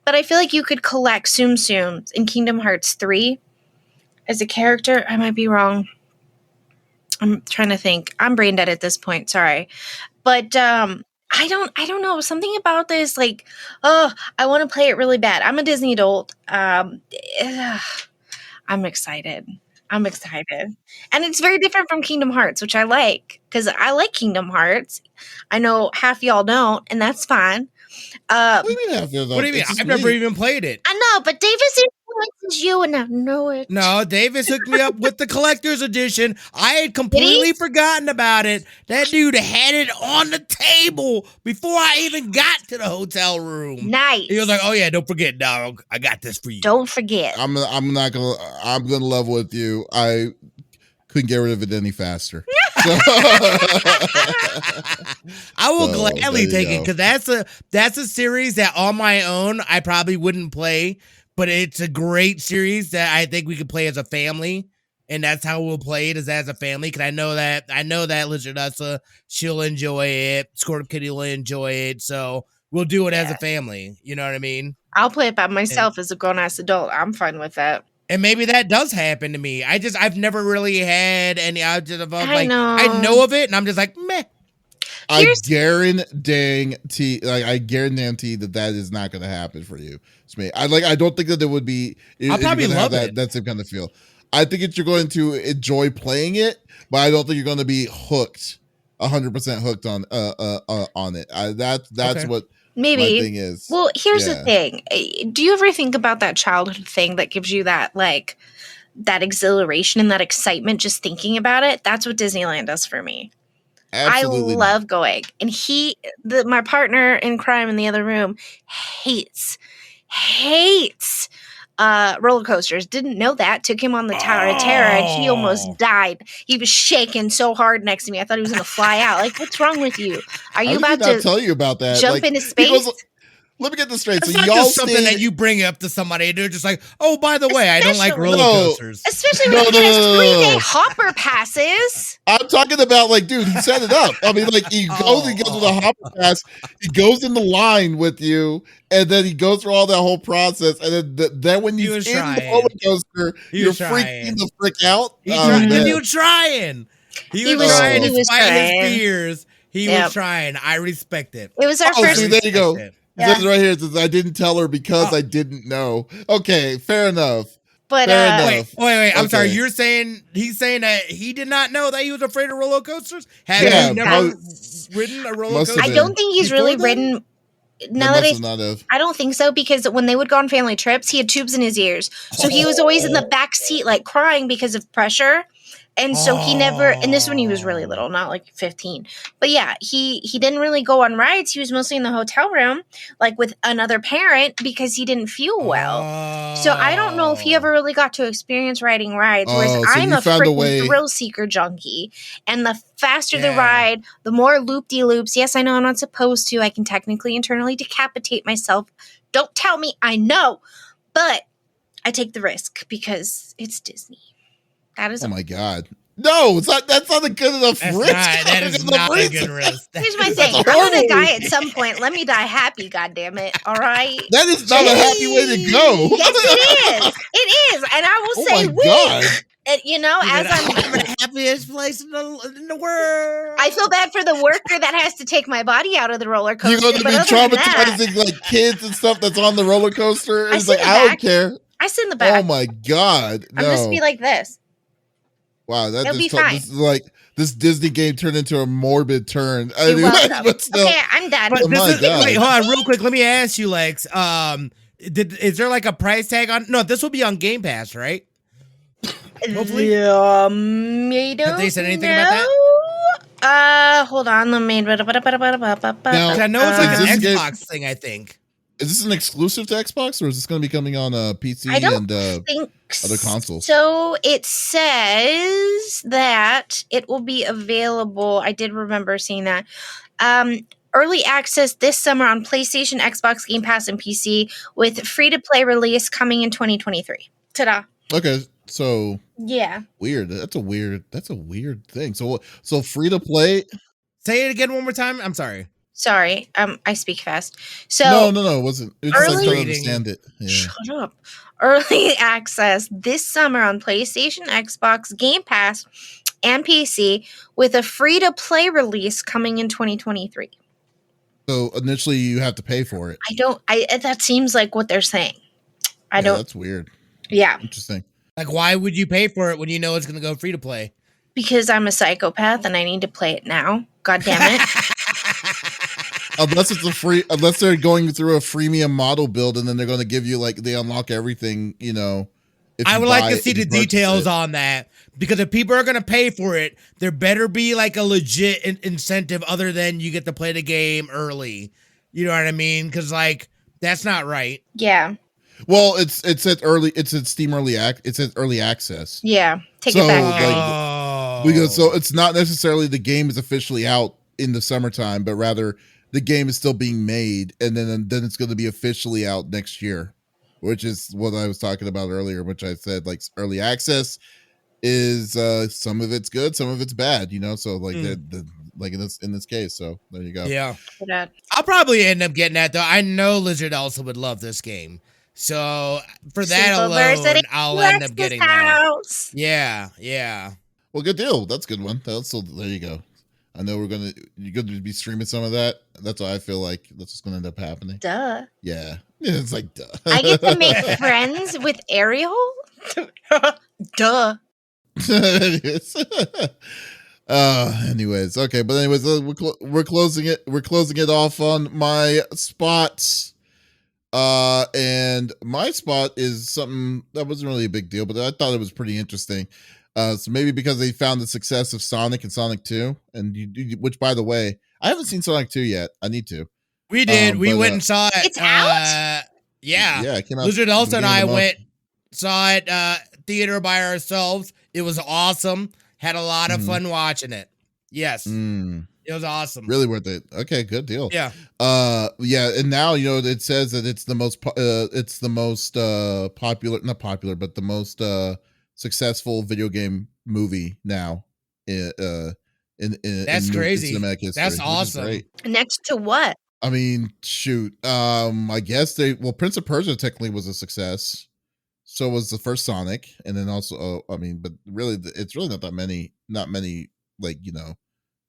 but I feel like you could collect Tsum Tsums in Kingdom Hearts 3 as a character. I might be wrong. I'm trying to think. I'm brain dead at this point. Sorry, but I don't know. Something about this, like, oh, I want to play it really bad. I'm a Disney adult. I'm excited. I'm excited. And it's very different from Kingdom Hearts, which I like because I like Kingdom Hearts. I know half y'all don't, and that's fine. What do you mean? What do you mean? I've never even played it. I know, but Davis influences you, and I know it. No, Davis hooked me up with the collector's edition. I had completely forgotten about it. That dude had it on the table before I even got to the hotel room. Nice. He was like, "Oh yeah, don't forget, dog. I got this for you." Don't forget. I'm gonna level with you. I couldn't get rid of it any faster. I will gladly take it because that's a series that on my own I probably wouldn't play, but it's a great series that I think we could play as a family, and that's how we'll play it, is as a family. Because I know that Lizard Ussa, she'll enjoy it, Scorpion Kitty will enjoy it, so we'll do it as a family. You know what I mean? I'll play it by myself as a grown ass adult. I'm fine with that. And maybe that does happen to me. I've never really had any. I know. I know of it, and I'm just like, meh. I guarantee that is not going to happen for you. It's me. I don't think that there would be. I'll probably love it. That same kind of feel. I think you're going to enjoy playing it, but I don't think you're going to be hooked, 100% hooked on it. That's okay. What maybe my thing is. Well, here's the thing. Do you ever think about that childhood thing that gives you that like that exhilaration and that excitement just thinking about it? That's what Disneyland does for me. Absolutely I not. love going. And my partner in crime in the other room hates roller coasters. Didn't know that. Took him on the Tower of Terror and he almost died. He was shaking so hard next to me. I thought he was going to fly out. Like, what's wrong with you? Are How you did he about not to tell you about that? jump Like, into he goes, space? let me get this straight. It's So not y'all just something stayed. that you bring up to somebody and they're just like, oh, by the way, I don't like Especially- roller No. coasters. Especially No, when no, he has no, no, 3-day no. hopper passes. I'm talking about, like, dude, he set it up. I mean, like, he goes with a hopper pass. He goes in the line with you, and then he goes through all that whole process. And then when He he's was in the trying. roller coaster, He you're was trying. freaking the frick out. He Oh, tried. man. He was trying. He was was- trying he was despite his trying. fears. He Yep. was trying. I respect it. It was our Oh, first. see, there you go. Respect it. It says right here, it says, I didn't tell her because I didn't know. Okay, fair enough. But Fair enough. Wait. I'm sorry. Okay. You're saying he's saying that he did not know that he was afraid of roller coasters? Have Yeah, you never probably- ridden a roller Must coaster? have I don't think he's Before really then? ridden. Now That that must not have. I don't think so, because when they would go on family trips, he had tubes in his ears. So he was always in the back seat, like crying because of pressure. And so he never, and this when he was really little, not like 15. But yeah, he didn't really go on rides. He was mostly in the hotel room, like with another parent, because he didn't feel well. So I don't know if he ever really got to experience riding rides. Whereas Oh, so I'm you a found a freaking way- thrill seeker junkie. And the faster the Yeah. ride, the more loop-de-loops. Yes, I know I'm not supposed to. I can technically internally decapitate myself. Don't tell me I know. But I take the risk because it's Disney. That is Oh my god. No, it's not. That's not a good enough That's risk. that is not a good risk. Here's my That's thing. I'm horrible. gonna die at some point. Let me die happy, goddammit. All right. That is not a happy way to go. Yes, it is. It is. And I will Oh say my we god. you know, as I'm the happiest place in the world. I feel bad for the worker that has to take my body out of the roller coaster. You're going to but be other than that, traumatizing like kids and stuff that's on the roller coaster. I It's sit like in the I don't back. care. I sit in the back. Oh my god. No. I'm just be like this. Wow, that It'll be just fine. this is like this Disney game turned into a morbid turn. You're welcome. But still, Okay, I'm done. But Oh my this is, God. wait, hold on, real quick. Let me ask you, Lex. Is there like a price tag on? No, this will be on Game Pass, right? Hopefully. I don't Have they said anything about that? Hold on. Let me. Now, 'Cause I know it's like Is an this game- Xbox thing. I think. is this an exclusive to Xbox or is this going to be coming on PC I don't and think other consoles? So it says that it will be available. I did remember seeing that. Early access this summer on PlayStation, Xbox, Game Pass, and PC, with free-to-play release coming in 2023. Ta-da! Okay, so Yeah. weird. That's a weird thing. So free to play? Say it again one more time. I'm sorry. Sorry. I speak fast. So No, it wasn't. It was just like Early- trying to understand it. Yeah. shut up. Early access this summer on PlayStation, Xbox, Game Pass, and PC, with a free-to-play release coming in 2023. So initially you have to pay for it. That seems like what they're saying. I Yeah, don't. That's weird. Yeah, Interesting. Like, why would you pay for it when you know it's going to go free to play? because I'm a psychopath and I need to play it now. God damn it. Unless they're going through a freemium model build and then they're going to give you like they unlock everything, you know. If I you would like buy to it see and the you purchase details it. on that, because if people are going to pay for it, there better be like a legit incentive other than you get to play the game early. You know what I mean? Because like that's not right. Yeah. Well, it's at Steam early access. Yeah. Take So, it back. like, Granny. Because so it's not necessarily the game is officially out in the summertime, but rather the game is still being made, and then it's going to be officially out next year, which is what I was talking about earlier. Which I said like early access is some of it's good, some of it's bad, you know. So like like in this case, so there you go. Yeah. For that. I'll probably end up getting that though. I know Lizard also would love this game. So for that Simple verse alone, that I'll end up Lex's getting that. house. Yeah. Well, good deal. That's a good one. So there you go. I know you're going to be streaming some of that. That's what I feel like. That's what's going to end up happening. Duh. Yeah. It's like duh. I get to make friends with Ariel? Duh. Anyways. Anyways, okay, but anyways, we're closing it. We're closing it off on my spots. And my spot is something that wasn't really a big deal, but I thought it was pretty interesting. So maybe because they found the success of Sonic and Sonic 2, and which, by the way, I haven't seen Sonic 2 yet. I need to. We did. We went and saw it. It's out? Yeah, it came out. Lizard also and I went, saw it theater by ourselves. It was awesome. Had a lot of fun watching it. Yes. It was awesome. Really worth it. Okay, good deal. Yeah. Yeah, and now it says that it's the most popular, not popular, but the most successful video game movie now. That's crazy. In cinematic history. That's awesome. Next to what? I mean, shoot. I guess Prince of Persia technically was a success. So was the first Sonic, and then also, but really, it's really not many,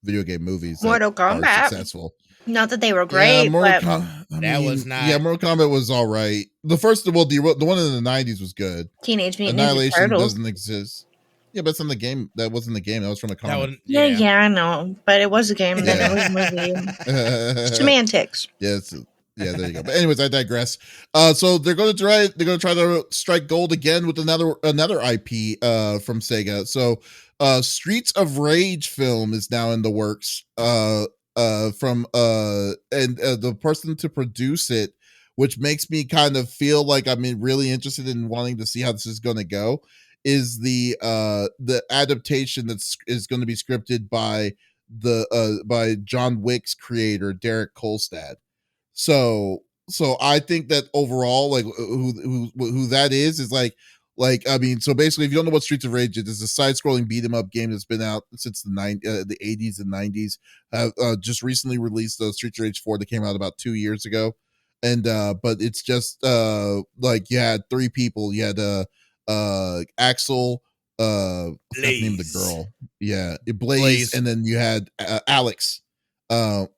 video game movies. Mortal Kombat. Successful. Not that they were great, but was not. Yeah, Mortal Kombat was all right. The first, the one in the 90s was good. Teenage Mutant Ninja Annihilation Turtles doesn't exist. Yeah, but it's in the game. That wasn't the game. That was from a comic. Yeah, I know. But it was a game. Then it was a movie. Semantics. Yeah, there you go. But anyways, I digress. So they're going to try to strike gold again with another IP from Sega. So Streets of Rage film is now in the works. The person to produce it, which makes me kind of feel like I'm really interested in wanting to see how this is going to go, is the adaptation is going to be scripted by by John Wick's creator Derek Kolstad. So I think that overall, like who that is like so basically, if you don't know what Streets of Rage is, it's a side-scrolling beat 'em up game that's been out since the 80s and 90s. Just recently released the Streets of Rage 4 that came out about 2 years ago, and but it's just you had three people. You had Axel, I forgot the name of the girl, Blaze, and then you had Alex. No,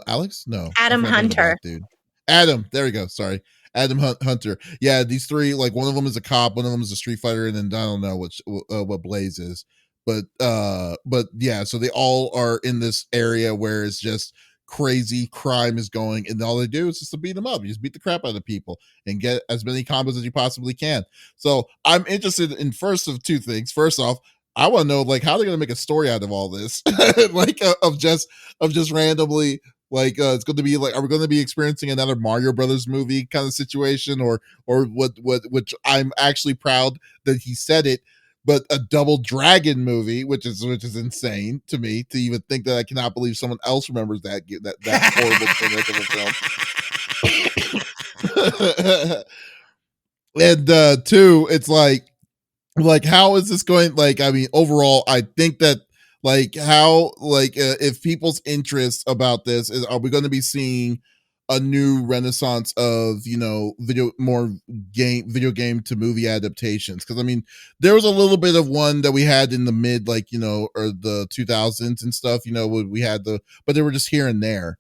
Alex, no, Adam Hunter, dude. Adam, there we go. Sorry, Adam Hunter. Yeah, these three, like one of them is a cop, one of them is a street fighter, and then I don't know what Blaze is, but yeah, so they all are in this area where it's just crazy crime is going, and all they do is just to beat them up. You just beat the crap out of people and get as many combos as you possibly can. So I'm interested in first of two things. First off, I want to know how they're going to make a story out of all this, of just randomly. It's going to be are we going to be experiencing another Mario Brothers movie kind of situation, or which I'm actually proud that he said it, but a Double Dragon movie, which is insane to me to even think that. I cannot believe someone else remembers that horrible of a film. And two, it's how is this going? Overall, I think that if people's interest about this is, are we going to be seeing a new renaissance of video game to movie adaptations? Because there was a little bit of one that we had in the mid or the 2000s and stuff. We had but they were just here and there.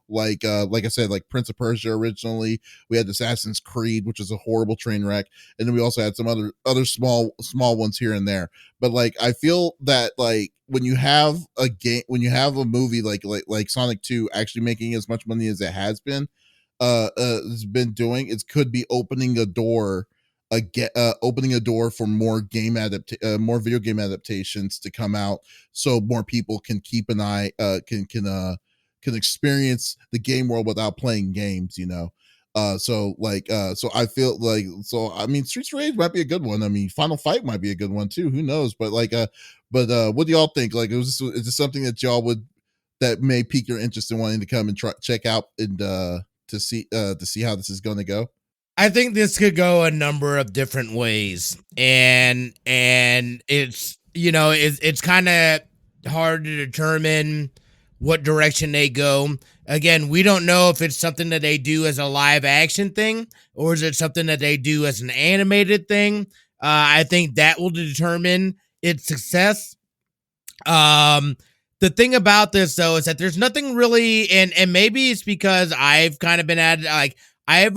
Like I said, like Prince of Persia originally, we had Assassin's Creed, which is a horrible train wreck, and then we also had some other small ones here and there. But I feel that when you have a movie like Sonic 2 actually making as much money as it has been doing, it could be opening a door for more more video game adaptations to come out, so more people can keep an eye can experience the game world without playing games, so I feel Streets of Rage might be a good one. Final Fight might be a good one too, who knows? But what do y'all think? Is this something that that may pique your interest in wanting to come and check out and to see how this is going to go? I think this could go a number of different ways, and it's it's kind of hard to determine what direction they go. Again, we don't know if it's something that they do as a live action thing, or is it something that they do as an animated thing. I think that will determine its success. The thing about this though is that there's nothing really, and maybe it's because I've kind of been at it, I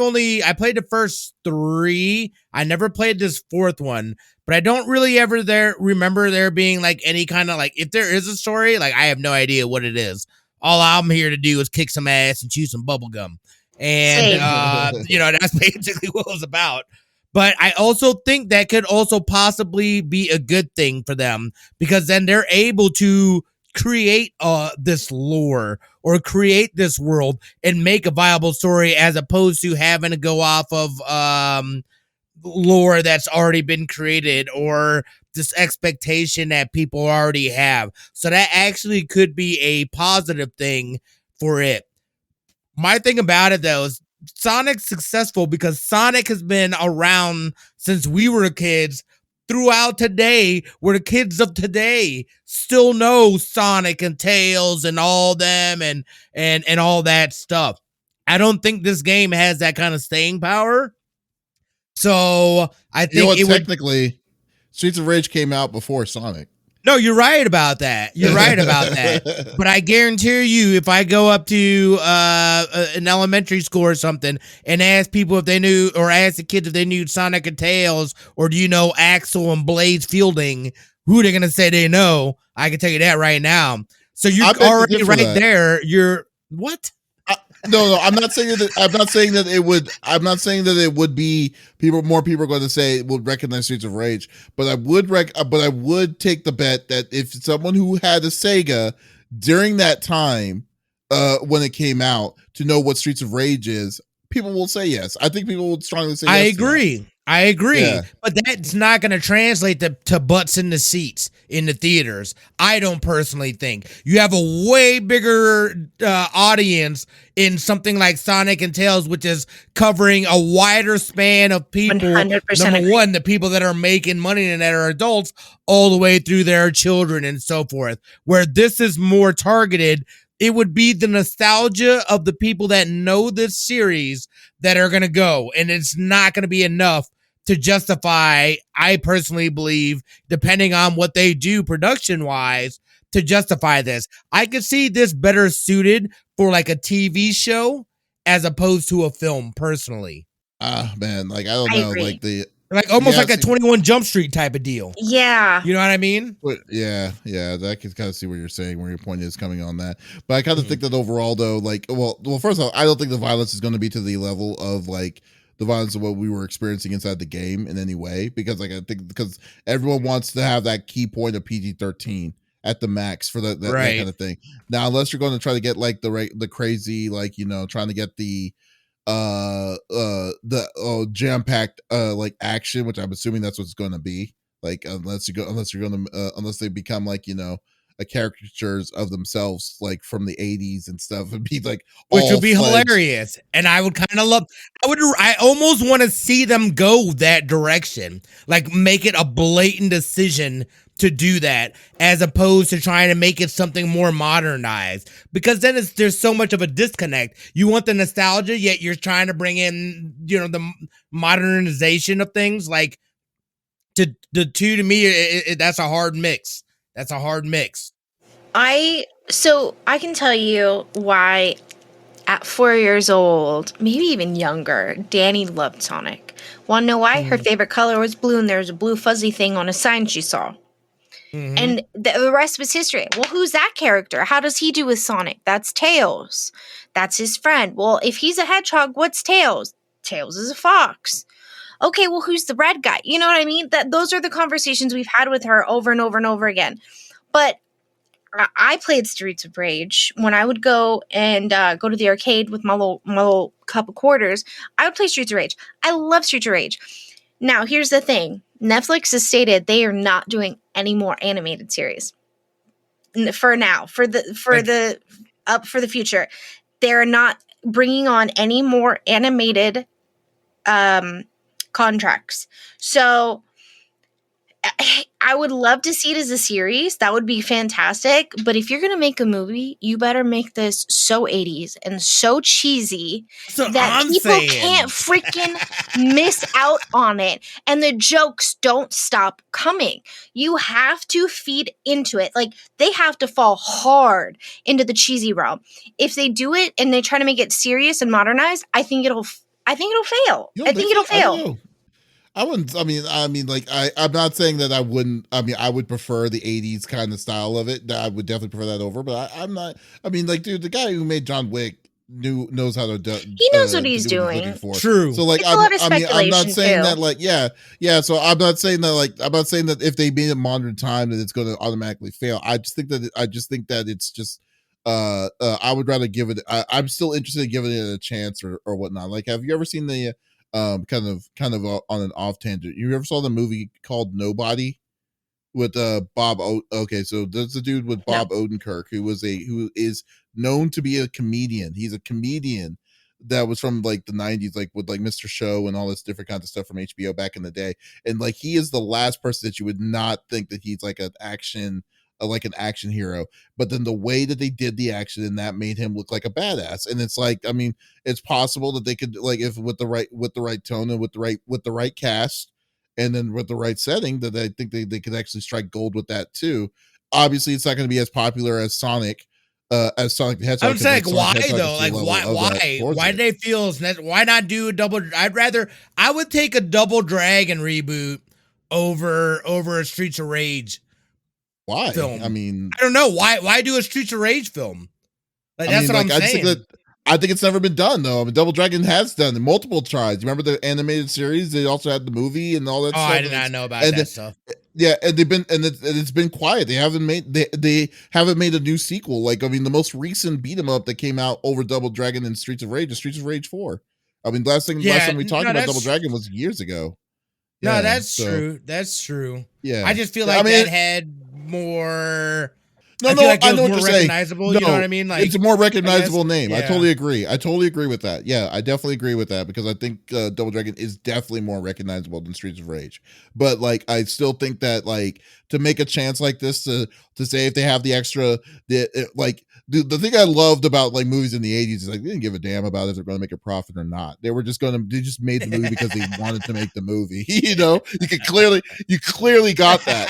played the first three. I never played this fourth one, but I don't really ever remember there being any kind of if there is a story, I have no idea what it is. All I'm here to do is kick some ass and chew some bubble gum. And, that's basically what it was about. But I also think that could also possibly be a good thing for them, because then they're able to create this lore or create this world and make a viable story, as opposed to having to go off of lore that's already been created, or this expectation that people already have. So that actually could be a positive thing for it. My thing about it, though, is Sonic's successful because Sonic has been around since we were kids throughout today, where the kids of today still know Sonic and Tails and all them and all that stuff. I don't think this game has that kind of staying power. So I You know think what? Technically, Streets of Rage came out before Sonic. No, you're right about that. You're right about that. But I guarantee you, if I go up to an elementary school or something and ask people if they knew, or ask the kids if they knew Sonic and Tails, or do you know Axel and Blaze Fielding, who they're gonna say they know? I can tell you that right now. So you're already right there. You're what? No, I'm not saying that. I'm not saying that it would. I'm not saying that it would be people. More people are going to say would recognize Streets of Rage, but I would but I would take the bet that if someone who had a Sega during that time, when it came out, to know what Streets of Rage is, people will say yes. I think people would strongly say. I yes agree. I agree. Yeah. But that's not going to translate to butts in the seats in the theaters. I don't personally think. You have a way bigger audience in something like Sonic and Tails, which is covering a wider span of people. 100% Number agree. one, the people that are making money and that are adults, all the way through their children and so forth. Where this is more targeted, it would be the nostalgia of the people that know this series that are going to go. And it's not going to be enough to justify, I personally believe, depending on what they do production-wise, to justify this. I could see this better suited for like a TV show as opposed to a film, personally. Man, like I don't I know, agree. like almost like a 21 Jump Street type of deal. Yeah. You know what I mean? But yeah, I can kind of see what you're saying, where your point is coming on that. But I kind of think that overall, though, like, well, first of all, I don't think the violence is going to be to the level of like the violence of what we were experiencing inside the game in any way, because like I think because everyone wants to have that key point of PG-13 at the max for that kind of thing. Now, unless you're going to try to get like the crazy, like, you know, trying to get the jam-packed like action, which I'm assuming that's what it's going to be, like, unless they become like, you know, a caricatures of themselves like from the 80s and stuff, and be like, which would be hilarious. And I would kind of love, I almost want to see them go that direction, like make it a blatant decision to do that, as opposed to trying to make it something more modernized, because then there's so much of a disconnect. You want the nostalgia, yet you're trying to bring in, you know, the modernization of things. Like, the two, to me, that's a hard mix. That's a hard mix. So I can tell you why at 4 years old, maybe even younger, Danny loved Sonic. Want to know why? Her favorite color was blue, and there was a blue fuzzy thing on a sign she saw. And the rest was history. Well, who's that character? How does he do with Sonic? That's Tails. That's his friend. Well, if he's a hedgehog, what's Tails? Tails is a fox. Okay, well, who's the red guy? You know what I mean? Those are the conversations we've had with her over and over and over again. But I played Streets of Rage when I would go and go to the arcade with my little cup of quarters. I would play Streets of Rage. I love Streets of Rage. Now, here's the thing. Netflix has stated they are not doing any more animated series for now. For the future, they're not bringing on any more animated contracts. So I would love to see it as a series. That would be fantastic. But if you're going to make a movie, you better make this so 80s and so cheesy that people can't freaking miss out on it. And the jokes don't stop coming. You have to feed into it. Like, they have to fall hard into the cheesy realm. If they do it and they try to make it serious and modernized, I think it'll fail. I think it'll fail. I wouldn't. I mean, like, I'm not saying that I wouldn't. I mean, I would prefer the '80s kind of style of it. I would definitely prefer that over. But I'm not. I mean, like, dude, the guy who made John Wick knows how to He knows what he's do what doing. looking for. True. So like It's a lot of I'm not speculation, saying too. that like yeah. So I'm not saying that if they made it modern time that it's going to automatically fail. I just think that it's just I would rather give it. I'm still interested in giving it a chance or whatnot. Like, have you ever seen the kind of on an off tangent? You ever saw the movie called Nobody? With Bob okay, so there's a dude with Bob Odenkirk who is known to be a comedian. He's a comedian that was from like the 90s, like with like Mr. Show and all this different kinds of stuff from HBO back in the day. And like he is the last person that you would not think that he's like an action hero. But then the way that they did the action and that made him look like a badass. And it's like, I mean, it's possible that they could like if with the right tone and with the right cast and then with the right setting that I think they could actually strike gold with that too. Obviously, it's not going to be as popular as Sonic the Hedgehog. I'm saying, why though? Like, why do they feel? Why not do a double? I would take a Double Dragon reboot over a Streets of Rage. Why? Film. I mean, I don't know why do a Streets of Rage film. Like that's what I'm saying. I think it's never been done though. I mean, Double Dragon has done it multiple tries. You remember the animated series? They also had the movie and all that stuff. I did not know about that stuff. Yeah, and it's been quiet. They haven't made a new sequel. Like, I mean, the most recent beat 'em up that came out over Double Dragon and Streets of Rage is Streets of Rage 4. I mean, last time we talked about Double Dragon was years ago. No, that's true. That's true. Yeah, I just feel like that had more. I know what you're saying. No, you know what I mean? Like, it's a more recognizable name. Yeah. I totally agree with that. Yeah, I definitely agree with that because I think Double Dragon is definitely more recognizable than Streets of Rage. But like, I still think that like to make a chance like this to say if they have the extra, the thing I loved about like movies in the 80s is like they didn't give a damn about if they're going to make a profit or not. They just made the movie because they wanted to make the movie. You know, you clearly got that.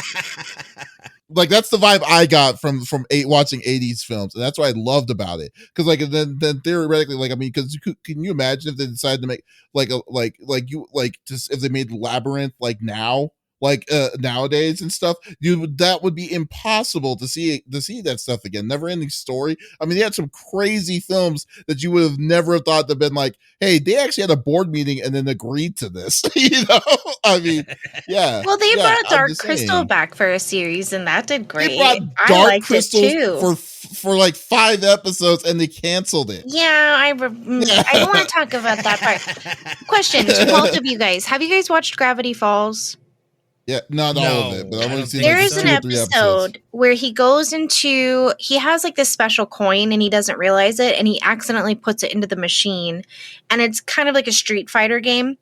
Like that's the vibe I got from watching 80s films, and that's what I loved about it. Because like then theoretically, like I mean, because can you imagine if they decided to make if they made Labyrinth like now, like nowadays and stuff, that would be impossible to see that stuff again. Never ending story. I mean, they had some crazy films that you would have never thought to have been like, hey, they actually had a board meeting and then agreed to this. You know, I mean, yeah. Well, they brought Dark Crystal back for a series, and that did great. They brought Dark Crystal for like 5 episodes, and they canceled it. Yeah, I don't want to talk about that part. Question to both of you guys: have you guys watched Gravity Falls? Yeah, not all of it, but I want to see. There is an episode where he has like this special coin and he doesn't realize it, and he accidentally puts it into the machine, and it's kind of like a Street Fighter game.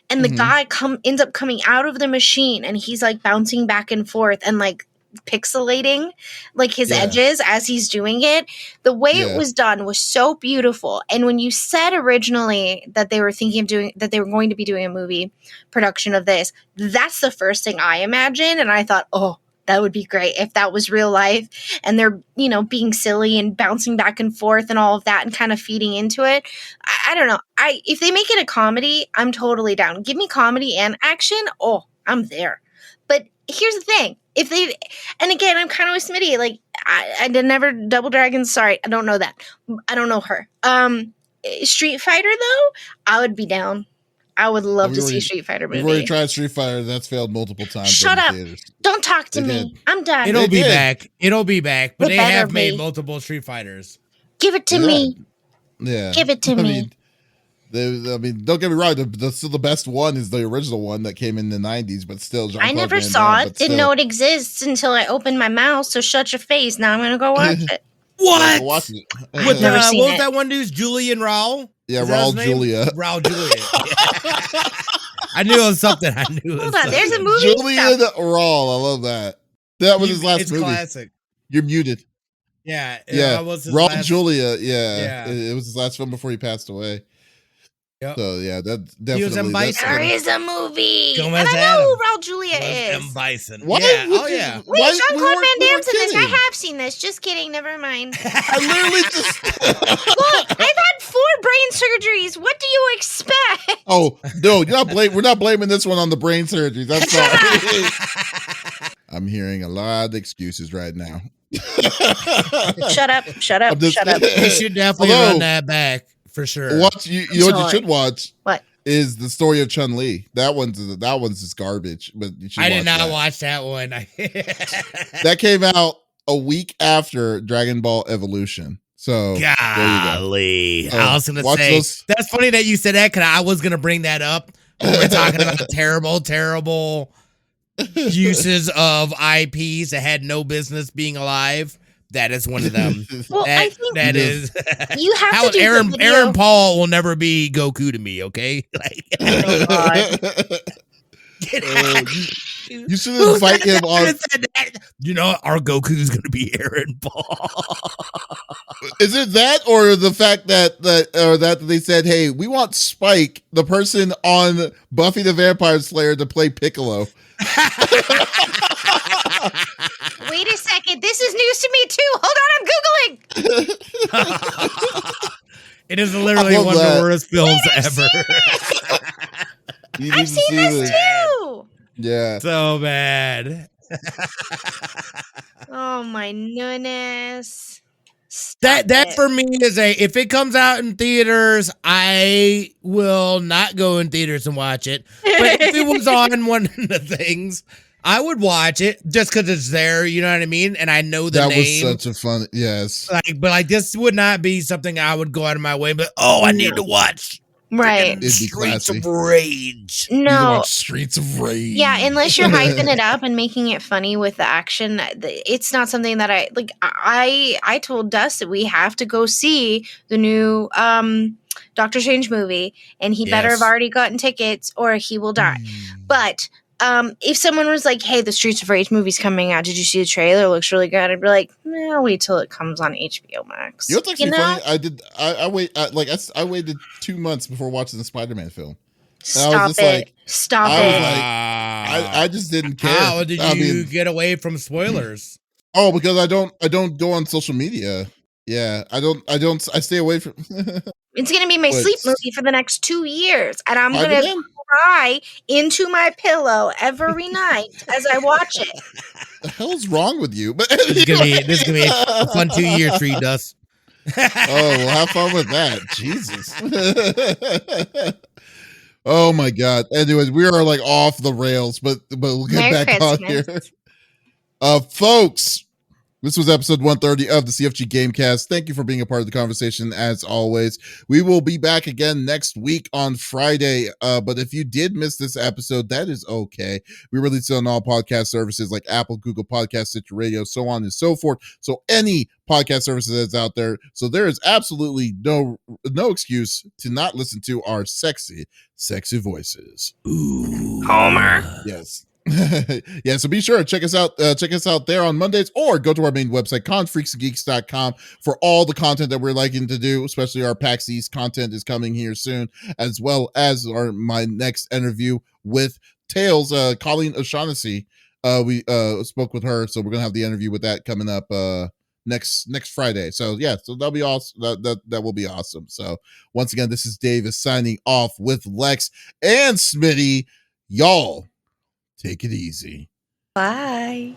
And the guy ends up coming out of the machine, and he's like bouncing back and forth and like pixelating like his edges as he's doing it. The way it was done was so beautiful. And when you said originally that they were going to be doing a movie production of this, that's the first thing I imagined. And I thought, oh, that would be great if that was real life and they're, being silly and bouncing back and forth and all of that and kind of feeding into it. I don't know. If they make it a comedy, I'm totally down. Give me comedy and action. Oh, I'm there. But here's the thing. And again, I'm kind of with Smitty. Like, I did never Double Dragon. Sorry, I don't know that. I don't know her. Street Fighter, though, I would be down. I would love to see a Street Fighter movie. We've already tried Street Fighter. That's failed multiple times. Shut up. Don't talk to me. I'm done. It'll be back. But they have made multiple Street Fighters. Give it to me. Yeah. Give it to me. Don't get me wrong. Still the best one is the original one that came in the 90s, but still. I never saw it. Didn't know it exists until I opened my mouth. So shut your face. Now I'm going to go watch it. What? Watch it. What was that one dude's Julian Raul? Yeah, Raul Julia. Raul Julia. I knew it was something. Hold on, there's a movie. Julian Raul. I love that. That was his last movie. Classic. You're muted. Yeah. Raul Julia. Yeah. It was his last film before he passed away. Yep. So yeah, that definitely. He was M. Bison. There is a movie, and I know who Raul Julia is. M. Bison. What? Yeah. Oh yeah. Wait, Jean-Claude Van Damme's in this. I have seen this. Just kidding. Never mind. I literally just look. I've had 4 brain surgeries. What do you expect? Oh no, we're not blaming this one on the brain surgeries. I'm sorry. I'm hearing a lot of excuses right now. Shut up! Shut up! Shut up! You should definitely run that back for sure. Watch you know what you should watch? What is the story of Chun-Li? That one's just garbage. But you should I did not watch that one. That came out a week after Dragon Ball Evolution. So golly, I was gonna say that's funny that you said that because I was gonna bring that up. We're talking about terrible uses of IPs that had no business being alive. That is one of them. Well, I think that is. You have to do Aaron Paul will never be Goku to me. Okay. Oh God. You should invite him on. You know, our Goku is going to be Aaron Paul. Is it that, or the fact that they said, "Hey, we want Spike, the person on Buffy the Vampire Slayer, to play Piccolo"? Wait a second, this is news to me too. Hold on, I'm Googling. It is literally one of the worst films ever. I've seen this too. Yeah. So bad. Oh my goodness. That for me is if it comes out in theaters, I will not go in theaters and watch it. But if it was on one of the things, I would watch it just because it's there, you know what I mean? And I know the name. That was such a fun, yes. But this would not be something I would go out of my way, but I need to watch. Right. Streets of Rage. No. Streets of Rage. Yeah, unless you're hyping it up and making it funny with the action, it's not something that I told Dust that we have to go see the new Doctor Strange movie, and he better have already gotten tickets or he will die. But if someone was like, "Hey, the Streets of Rage movie's coming out. Did you see the trailer? It looks really good." I'd be like, "I'll wait till it comes on HBO Max." You know what's actually funny? I waited 2 months before watching the Spider-Man film. Stop it! Stop it! I just didn't care. How did you get away from spoilers? Oh, because I don't go on social media. Yeah, I stay away from. It's gonna be my sleep movie for the next 2 years, and I'm gonna cry into my pillow every night as I watch it. The hell's wrong with you? But this is gonna be a fun 2 years for you, Dust. Oh, well, have fun with that. Jesus. Oh my God. Anyways, we are off the rails, but we'll get back on here. Folks, this was episode 130 of the CFG GameCast. Thank you for being a part of the conversation as always. We will be back again next week on Friday. But if you did miss this episode, that is okay. We release it on all podcast services like Apple, Google Podcasts, Stitcher Radio, so on and so forth. So any podcast services that's out there. So there is absolutely no excuse to not listen to our sexy voices. Ooh. Homer. Yes. Yeah, so be sure to check us out there on Mondays, or go to our main website, confreaksandgeeks.com, for all the content that we're liking to do, especially our PAX East content is coming here soon, as well as my next interview with Tails, Colleen O'Shaughnessy. We spoke with her, so we're gonna have the interview with that coming up next Friday. So yeah, so that'll be awesome. That will be awesome. So once again, this is Davis signing off with Lex and Smitty. Y'all take it easy. Bye.